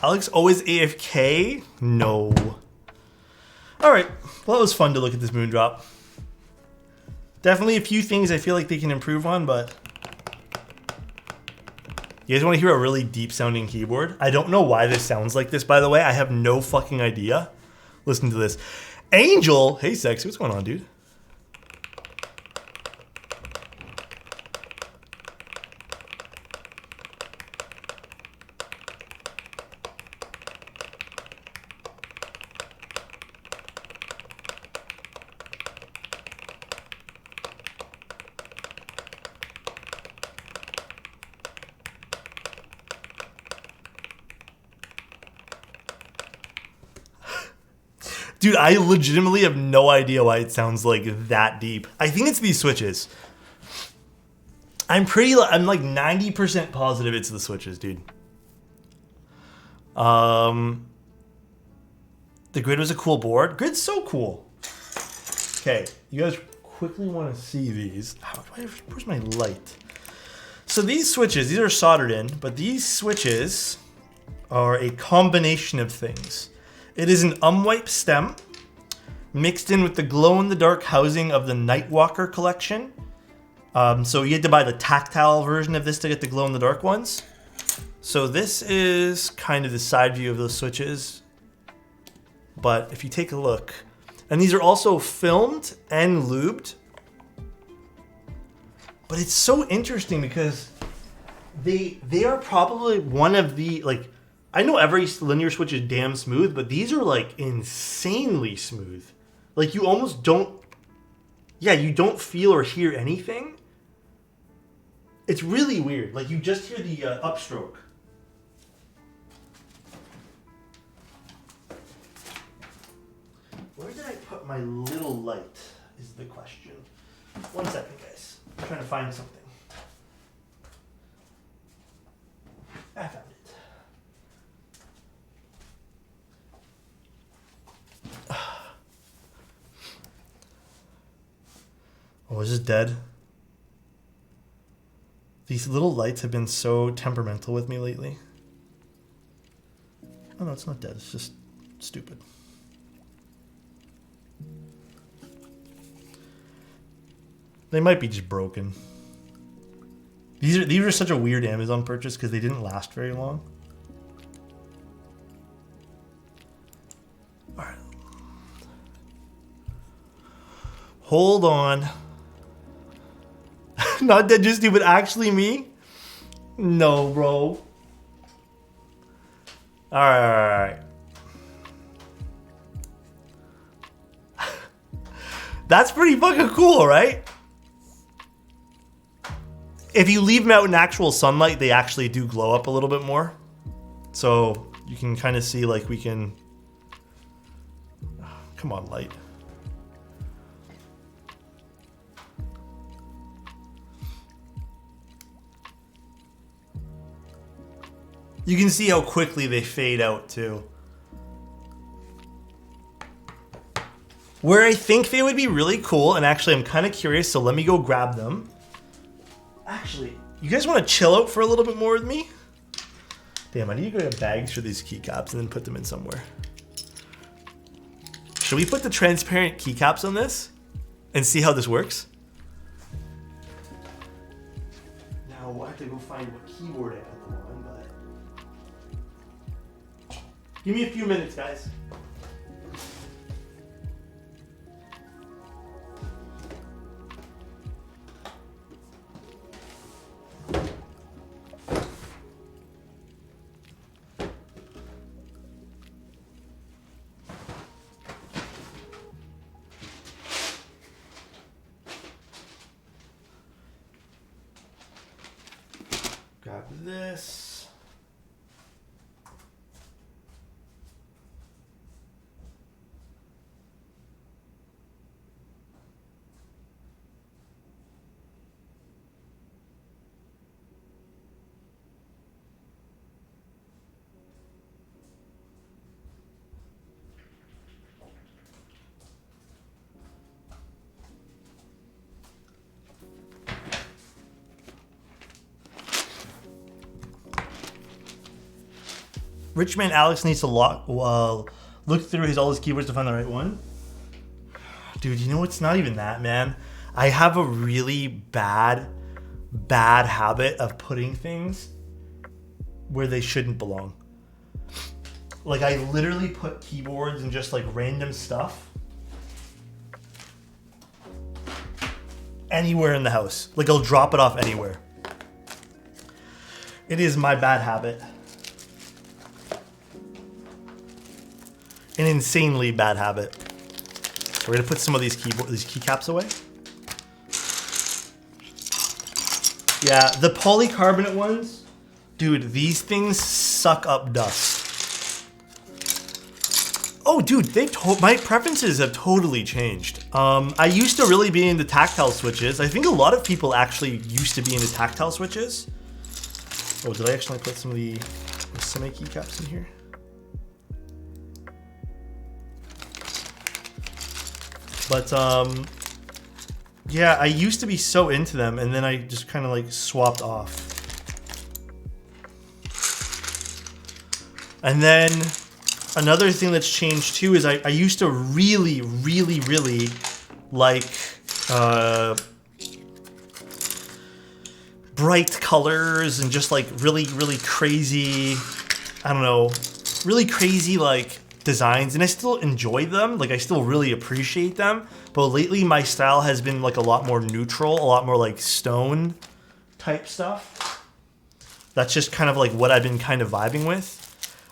Alex always AFK? No. Alright, well, it was fun to look at this Moondrop. Definitely a few things I feel like they can improve on, but... You guys want to hear a really deep sounding keyboard? I don't know why this sounds like this, by the way. I have no fucking idea. Listen to this. Angel! Hey, sexy, what's going on, dude? Dude, I legitimately have no idea why it sounds like that deep. I think it's these switches. I'm like 90% positive it's the switches, dude. The grid was a cool board. Grid's so cool. Okay, you guys quickly want to see these. Where's my light? So these switches, these are soldered in, but these switches are a combination of things. It is an umwipe stem mixed in with the glow-in-the-dark housing of the Nightwalker collection. So you had to buy the tactile version of this to get the glow-in-the-dark ones. So this is kind of the side view of those switches. But if you take a look, and these are also filmed and lubed. But it's so interesting because they are probably one of the, like, I know every linear switch is damn smooth, but these are like insanely smooth. Like you almost don't, you don't feel or hear anything. It's really weird. Like you just hear the upstroke. Where did I put my little light is the question. 1 second, guys. I'm trying to find something. I found it. Oh, is it dead? These little lights have been so temperamental with me lately. Oh no, it's not dead. It's just stupid. They might be just broken. These are such a weird Amazon purchase because they didn't last very long. All right. Hold on. Not dead, just stupid. Actually, me? No, bro. All right. That's pretty fucking cool, right? If you leave them out in actual sunlight, they actually do glow up a little bit more. So you can kind of see, like, we can... Come on, light. You can see how quickly they fade out too. Where I think they would be really cool, and actually I'm kind of curious, so let me go grab them. Actually, you guys want to chill out for a little bit more with me? Damn, I need to go get bags for these keycaps and then put them in somewhere. Should we put the transparent keycaps on this and see how this works? Now we'll have to go find what keyboard I put them on, but... Give me a few minutes, guys. Grab this. Richman Alex needs to look through all his keyboards to find the right one. Dude, you know it's not even that, man. I have a really bad habit of putting things where they shouldn't belong. Like I literally put keyboards and just like random stuff anywhere in the house. Like I'll drop it off anywhere. It is my bad habit. An insanely bad habit. We're gonna put some of these keycaps away. Yeah, the polycarbonate ones, dude, these things suck up dust. Oh, dude, my preferences have totally changed. I used to really be into tactile switches. I think a lot of people actually used to be into tactile switches. Oh, did I actually put some of the semi keycaps in here? But, yeah, I used to be so into them, and then I just kind of, like, swapped off. And then, another thing that's changed, too, is I used to really like, bright colors and just, like, really crazy, I don't know, really crazy, like, designs, and I still enjoy them. Like I still really appreciate them, but lately my style has been like a lot more neutral, a lot more like stone type stuff. That's just kind of like what I've been kind of vibing with.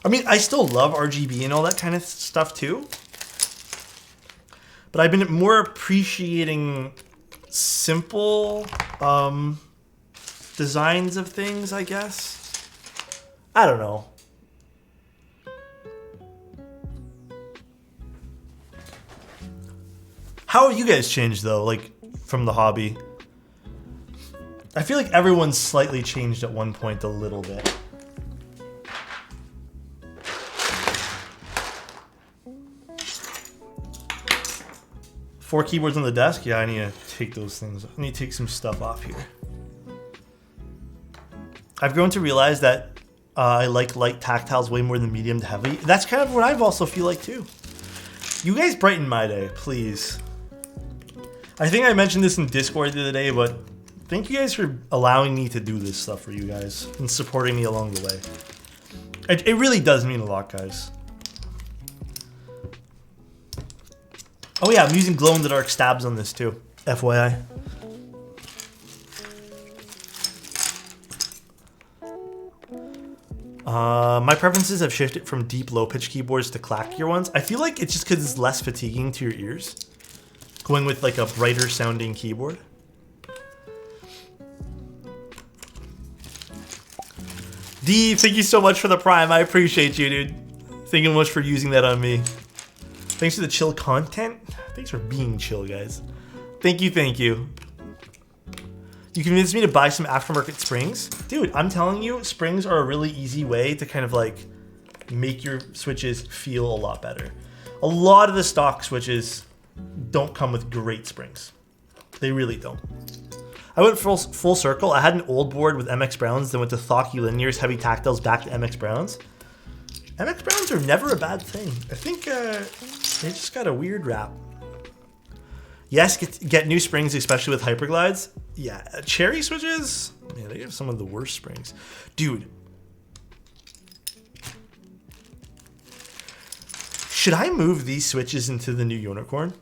I mean, I still love RGB and all that kind of stuff too, but I've been more appreciating simple designs of things, I guess. I don't know. How have you guys changed though, like from the hobby? I feel like everyone's slightly changed at one point a little bit. Four keyboards on the desk? Yeah, I need to take those things. I need to take some stuff off here. I've grown to realize that I like light tactiles way more than medium to heavy. That's kind of what I've also feel like too. You guys brighten my day, please. I think I mentioned this in Discord the other day, but thank you guys for allowing me to do this stuff for you guys and supporting me along the way. It really does mean a lot, guys. Oh yeah, I'm using glow-in-the-dark stabs on this too, FYI. My preferences have shifted from deep low-pitch keyboards to clackier ones. I feel like it's just because it's less fatiguing to your ears. Going with like a brighter sounding keyboard. D, thank you so much for the Prime. I appreciate you, dude. Thank you so much for using that on me. Thanks for the chill content. Thanks for being chill, guys. Thank you, thank you. You convinced me to buy some aftermarket springs. Dude, I'm telling you, springs are a really easy way to kind of like make your switches feel a lot better. A lot of the stock switches don't come with great springs. They really don't. I went full circle. I had an old board with MX Browns, then went to Thocky Linears, Heavy Tactiles, back to MX Browns. MX Browns are never a bad thing. I think they just got a weird rap. Yes, get new springs, especially with Hyperglides. Yeah, Cherry switches, yeah, they have some of the worst springs. Dude. Should I move these switches into the new Unicorn?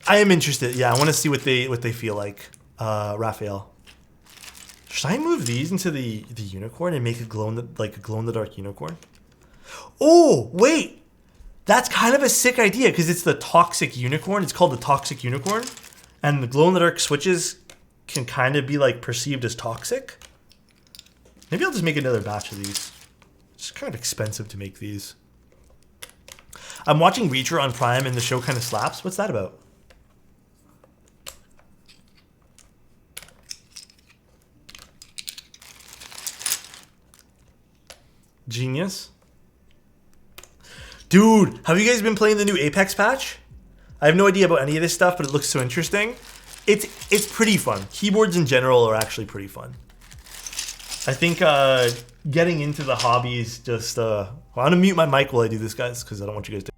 I am interested. Yeah, I want to see what they feel like, Raphael. Should I move these into the Unicorn and make a glow in the dark Unicorn? Oh, wait. That's kind of a sick idea because it's the Toxic Unicorn. It's called the Toxic Unicorn. And the glow-in-the-dark switches can kind of be like perceived as toxic. Maybe I'll just make another batch of these. It's kind of expensive to make these. I'm watching Reacher on Prime and the show kind of slaps. What's that about? Genius. Dude, have you guys been playing the new Apex patch? I have no idea about any of this stuff, but it looks so interesting. It's pretty fun. Keyboards in general are actually pretty fun. I think getting into the hobby is just... well, I'm going to mute my mic while I do this, guys, because I don't want you guys to...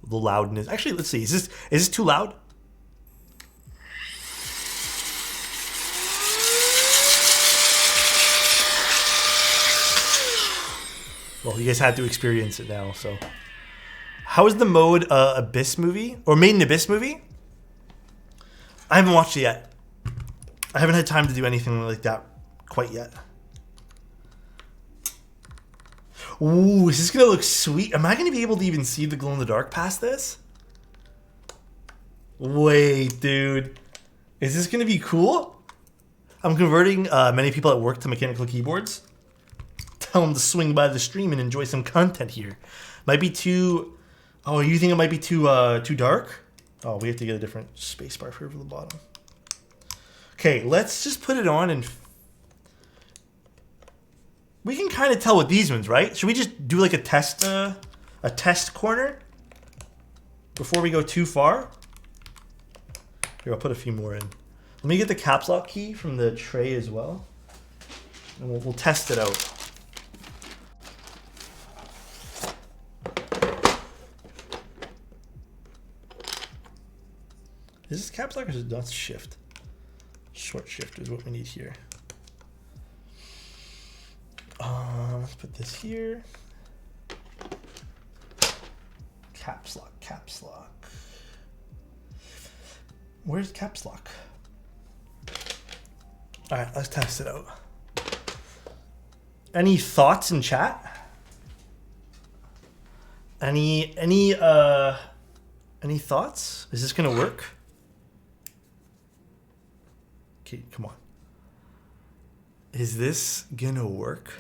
The loudness. Actually, let's see. Is this too loud? Well, you guys had to experience it now, so. How is the mode Abyss movie? Or Made in Abyss movie? I haven't watched it yet. I haven't had time to do anything like that quite yet. Ooh, is this gonna look sweet? Am I gonna be able to even see the glow in the dark past this? Wait, dude. Is this gonna be cool? I'm converting many people at work to mechanical keyboards. Tell them to swing by the stream and enjoy some content here. Might be too... Oh, you think it might be too dark? Oh, we have to get a different spacebar for the bottom. Okay, let's just put it on and... We can kind of tell with these ones, right? Should we just do like a test corner before we go too far? Here, I'll put a few more in. Let me get the caps lock key from the tray as well, and we'll test it out. Is this caps lock or is it not shift? Short shift is what we need here. Let's put this here. Caps lock, caps lock. Where's caps lock? All right, let's test it out. Any thoughts in chat? Any thoughts? Is this gonna work? Okay, come on. Is this gonna work?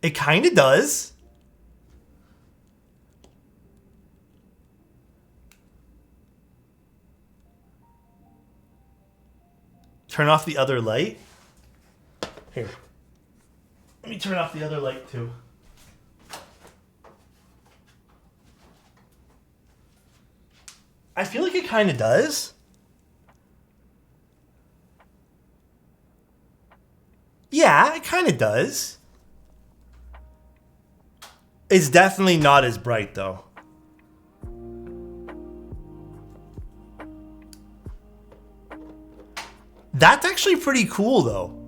It kind of does. Turn off the other light. Here. Let me turn off the other light too. I feel like it kind of does. Yeah, it kind of does. It's definitely not as bright though. That's actually pretty cool though.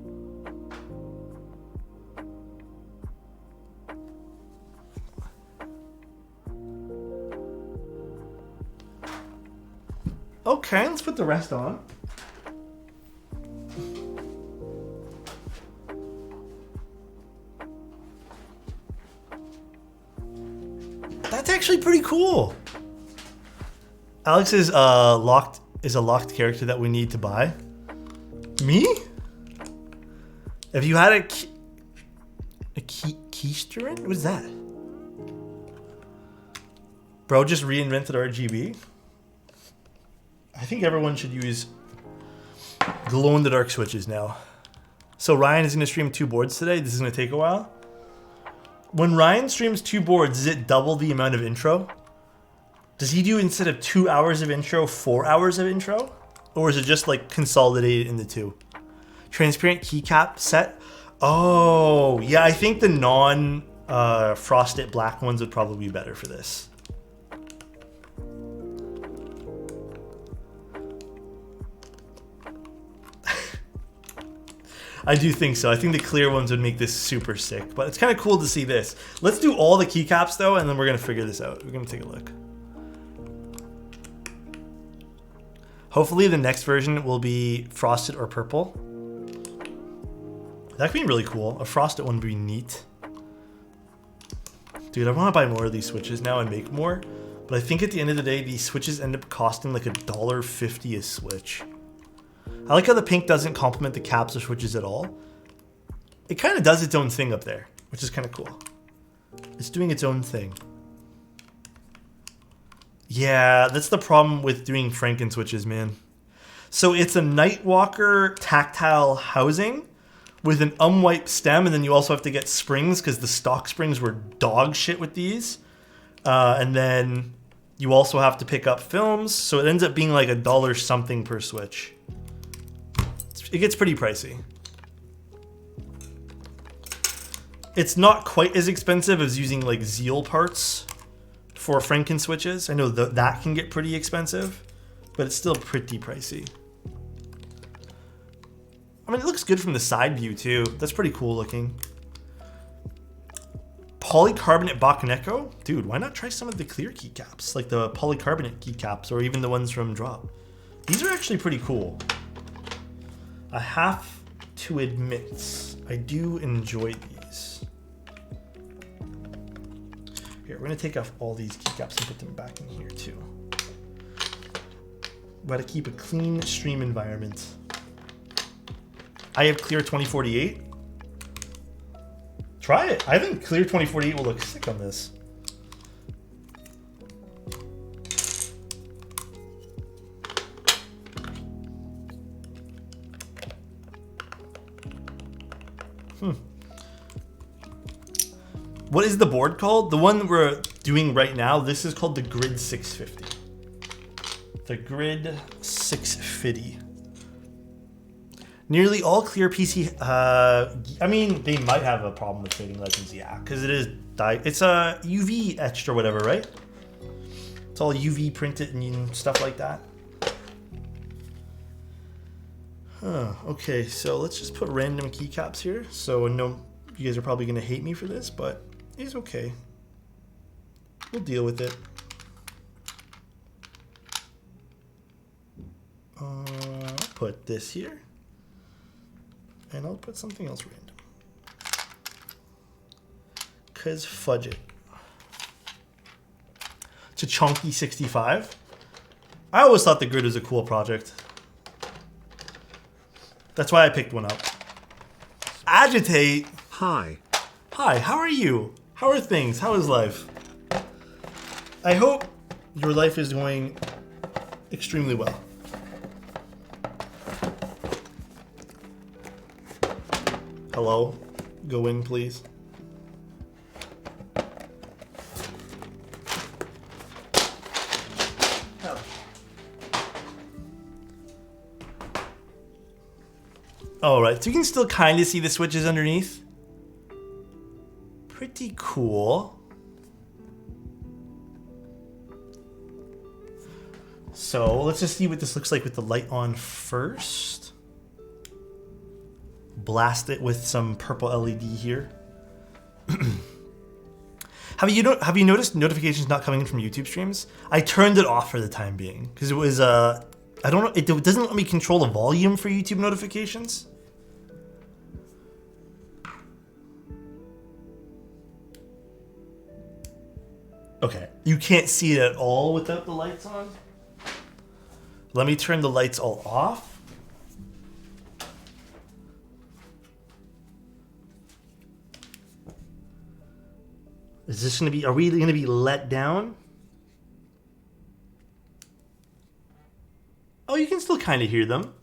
Okay, let's put the rest on. That's actually pretty cool. Alex is a locked character that we need to buy. Me? If you had a keisterin? What is that? Bro just reinvented RGB. I think everyone should use glow-in-the-dark switches now. So Ryan is going to stream 2 boards today. This is going to take a while. When Ryan streams 2 boards, does it double the amount of intro? Does he do, instead of 2 hours of intro, 4 hours of intro? Or is it just like consolidated into 2? Transparent keycap set? Oh, yeah, I think the non-frosted black ones would probably be better for this. I do think so. I think the clear ones would make this super sick, but it's kind of cool to see this. Let's do all the keycaps though, and then we're gonna figure this out. We're gonna take a look. Hopefully the next version will be frosted or purple. That could be really cool. A frosted one would be neat. Dude, I want to buy more of these switches now and make more, but I think at the end of the day, these switches end up costing like $1.50 a switch. I like how the pink doesn't complement the caps or switches at all. It kind of does its own thing up there, which is kind of cool. It's doing its own thing. Yeah, that's the problem with doing Franken switches, man. So it's a Nightwalker tactile housing with an unwiped stem, and then you also have to get springs because the stock springs were dog shit with these. And then you also have to pick up films, so it ends up being like $1 something per switch. It gets pretty pricey. It's not quite as expensive as using like Zeal parts for Franken switches. I know that can get pretty expensive, but it's still pretty pricey. I mean, it looks good from the side view too. That's pretty cool looking. Polycarbonate Bakaneko? Dude, why not try some of the clear keycaps? Like the polycarbonate keycaps or even the ones from Drop. These are actually pretty cool. I have to admit, I do enjoy these. Here, we're gonna take off all these keycaps and put them back in here too. Gotta keep a clean stream environment. I have Clear 2048. Try it. I think Clear 2048 will look sick on this. What is the board called? The one we're doing right now, this is called the Grid 650. The Grid 650. Nearly all clear PC, I mean, they might have a problem with Fading Legends, yeah, because it is, it's a UV etched or whatever, right? It's all UV printed and stuff like that. Huh, okay, so let's just put random keycaps here. So I know you guys are probably going to hate me for this, but it's okay. We'll deal with it. I'll put this here. And I'll put something else random. Cause fudge it. It's a chunky 65. I always thought the Grid was a cool project. That's why I picked one up. Agitate. Hi. Hi, how are you? How are things? How is life? I hope your life is going extremely well. Hello? Go in, please. Oh. Alright, so you can still kind of see the switches underneath. Pretty cool. So let's just see what this looks like with the light on first. Blast it with some purple LED here. Have you noticed notifications not coming in from YouTube streams? I turned it off for the time being because it was I don't know, it doesn't let me control the volume for YouTube notifications. Okay, you can't see it at all without the lights on. Let me turn the lights all off. Is this gonna be, are we gonna be let down? Oh, you can still kind of hear them.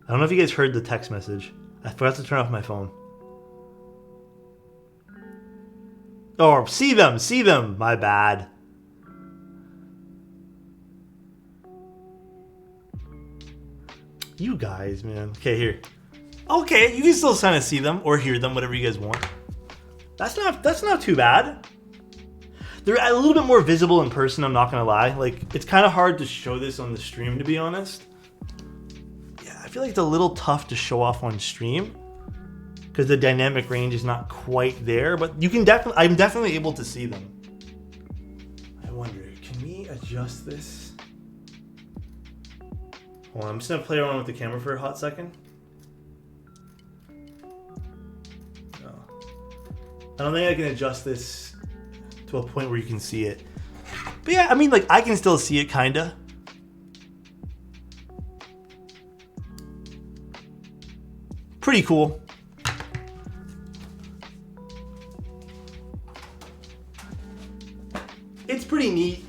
I don't know if you guys heard the text message. I forgot to turn off my phone. Oh, see them. My bad. You guys, man. Okay, here. Okay, you can still kind of see them or hear them, whatever you guys want. That's not too bad. They're a little bit more visible in person, I'm not gonna lie. Like, it's kind of hard to show this on the stream, to be honest. Yeah, I feel like it's a little tough to show off on stream because the dynamic range is not quite there, but you can I'm definitely able to see them. I wonder, can we adjust this? Hold on, I'm just gonna play around with the camera for a hot second. No. I don't think I can adjust this to a point where you can see it. But yeah, I mean, like, I can still see it, kinda. Pretty cool. It's pretty neat.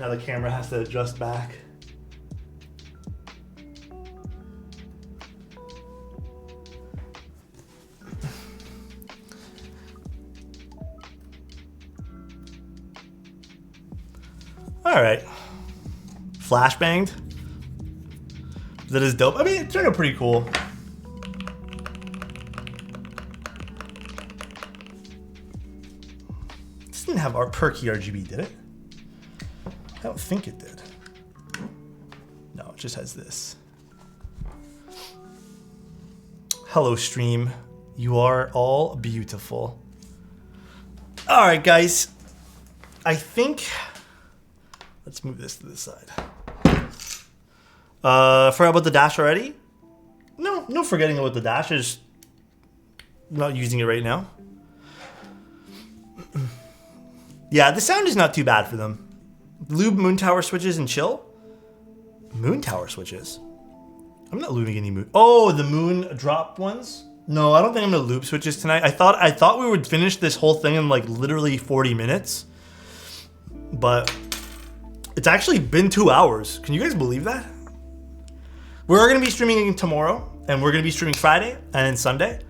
Now the camera has to adjust back. All right, flashbanged. That is dope. I mean, it turned out pretty cool. This didn't have our perky RGB, did it? I don't think it did. No, it just has this. Hello, stream. You are all beautiful. All right, guys. I think. Let's move this to the side. Forgot about the dash already? No forgetting about the dash. I just not using it right now. Yeah, the sound is not too bad for them. Lube moon tower switches and chill. Moon tower switches. I'm not lubing any moon. Oh, the moon drop ones. No, I don't think I'm gonna lube switches tonight. I thought we would finish this whole thing in like literally 40 minutes, but it's actually been 2 hours. Can you guys believe that? We're gonna be streaming tomorrow, and we're gonna be streaming Friday and Sunday.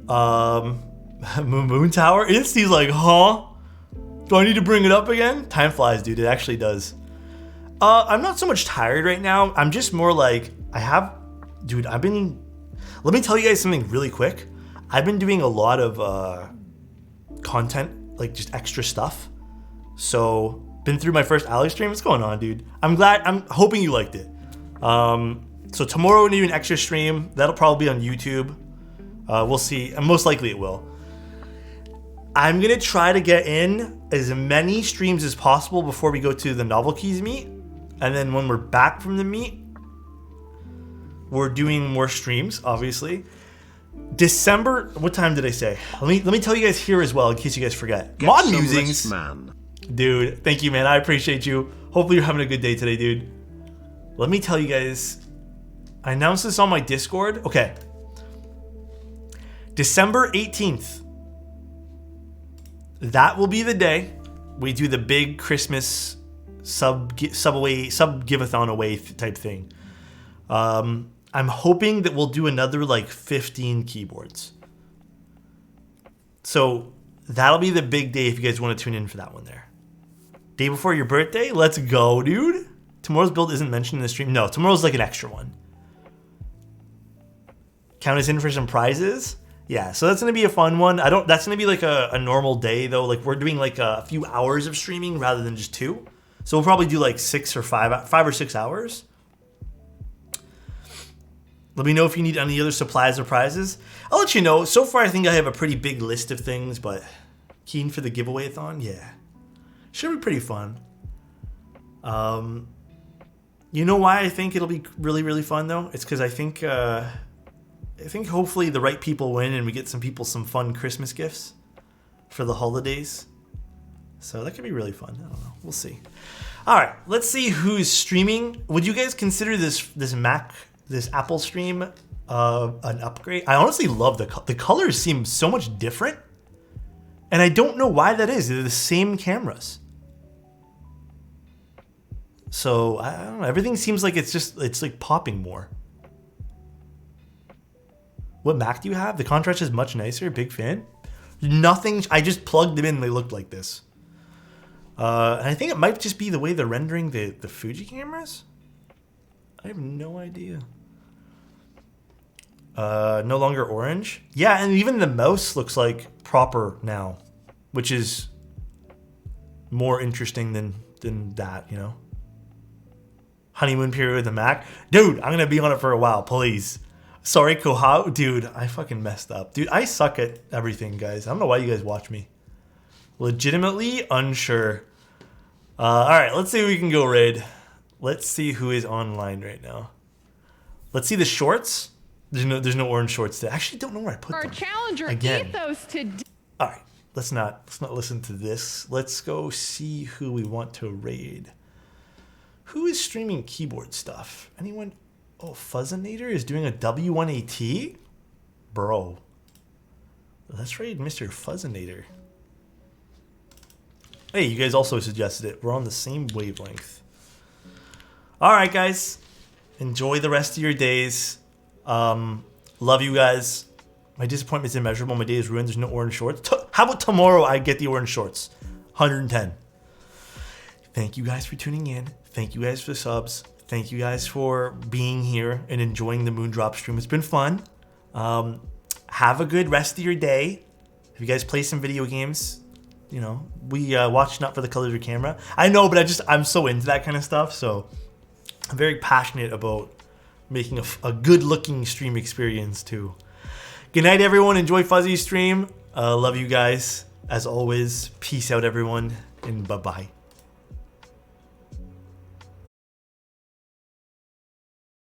Moon Tower. Insty's like, huh? Do I need to bring it up again? Time flies, dude. It actually does. I'm not so much tired right now. I'm just more like, let me tell you guys something really quick. I've been doing a lot of content, like just extra stuff. So, been through my first Alex stream. What's going on, dude? I'm hoping you liked it. So tomorrow we're gonna do an extra stream. That'll probably be on YouTube. We'll see. And most likely it will. I'm gonna try to get in as many streams as possible before we go to the Novel Keys meet. And then when we're back from the meet, we're doing more streams, obviously. December, what time did I say? Let me tell you guys here as well in case you guys forget. Mod Musings. Man. Dude, thank you, man. I appreciate you. Hopefully you're having a good day today, dude. Let me tell you guys, I announced this on my Discord. Okay. December 18th. That will be the day we do the big Christmas sub giveathon away type thing. I'm hoping that we'll do another like 15 keyboards. So that'll be the big day if you guys want to tune in for that one there. Day before your birthday? Let's go, dude. Tomorrow's build isn't mentioned in the stream. No, tomorrow's like an extra one. Count us in for some prizes? Yeah, so that's going to be a fun one. That's going to be like a normal day though. Like we're doing like a few hours of streaming rather than just 2. So we'll probably do like 5 or 6 hours. Let me know if you need any other supplies or prizes. I'll let you know. So far, I think I have a pretty big list of things, but keen for the giveaway-a-thon? Yeah. Should be pretty fun. You know why I think it'll be really, really fun, though? It's because I think hopefully the right people win and we get some people some fun Christmas gifts for the holidays. So that could be really fun. I don't know. We'll see. All right. Let's see who's streaming. Would you guys consider this Apple stream an upgrade. I honestly love the colors seem so much different. And I don't know why that is. They're the same cameras. So, I don't know. Everything seems like it's like popping more. What Mac do you have? The contrast is much nicer. Big fan. Nothing. I just plugged them in. They looked like this. And I think it might just be the way they're rendering the Fuji cameras. I have no idea. No longer orange. Yeah, and even the mouse looks like proper now, which is more interesting than that, you know. Honeymoon period with the Mac. Dude, I'm gonna be on it for a while, please. Sorry, Koha. Dude, I fucking messed up. Dude, I suck at everything, guys. I don't know why you guys watch me. Legitimately unsure. Alright, let's see if we can go raid. Let's see who is online right now. Let's see the shorts. There's no orange shorts there. I actually don't know where I put them. Our challenger Again. ethos to. All right, let's not listen to this. Let's go see who we want to raid. Who is streaming keyboard stuff? Anyone? Oh, Fuzzinator is doing a W1AT? Bro. Let's raid Mr. Fuzzinator. Hey, you guys also suggested it. We're on the same wavelength. All right, guys. Enjoy the rest of your days. Love you guys. My disappointment's immeasurable. My day is ruined. There's no orange shorts. How about tomorrow I get the orange shorts? 110. Thank you guys for tuning in. Thank you guys for the subs. Thank you guys for being here and enjoying the Moondrop stream. It's been fun. Have a good rest of your day. If you guys play some video games, you know, we watch Not for the Color of Your Camera. I know, but I'm so into that kind of stuff. So I'm very passionate about making a good-looking stream experience too. Good night, everyone. Enjoy Fuzzy's stream. Love you guys. As always, peace out, everyone, and bye-bye.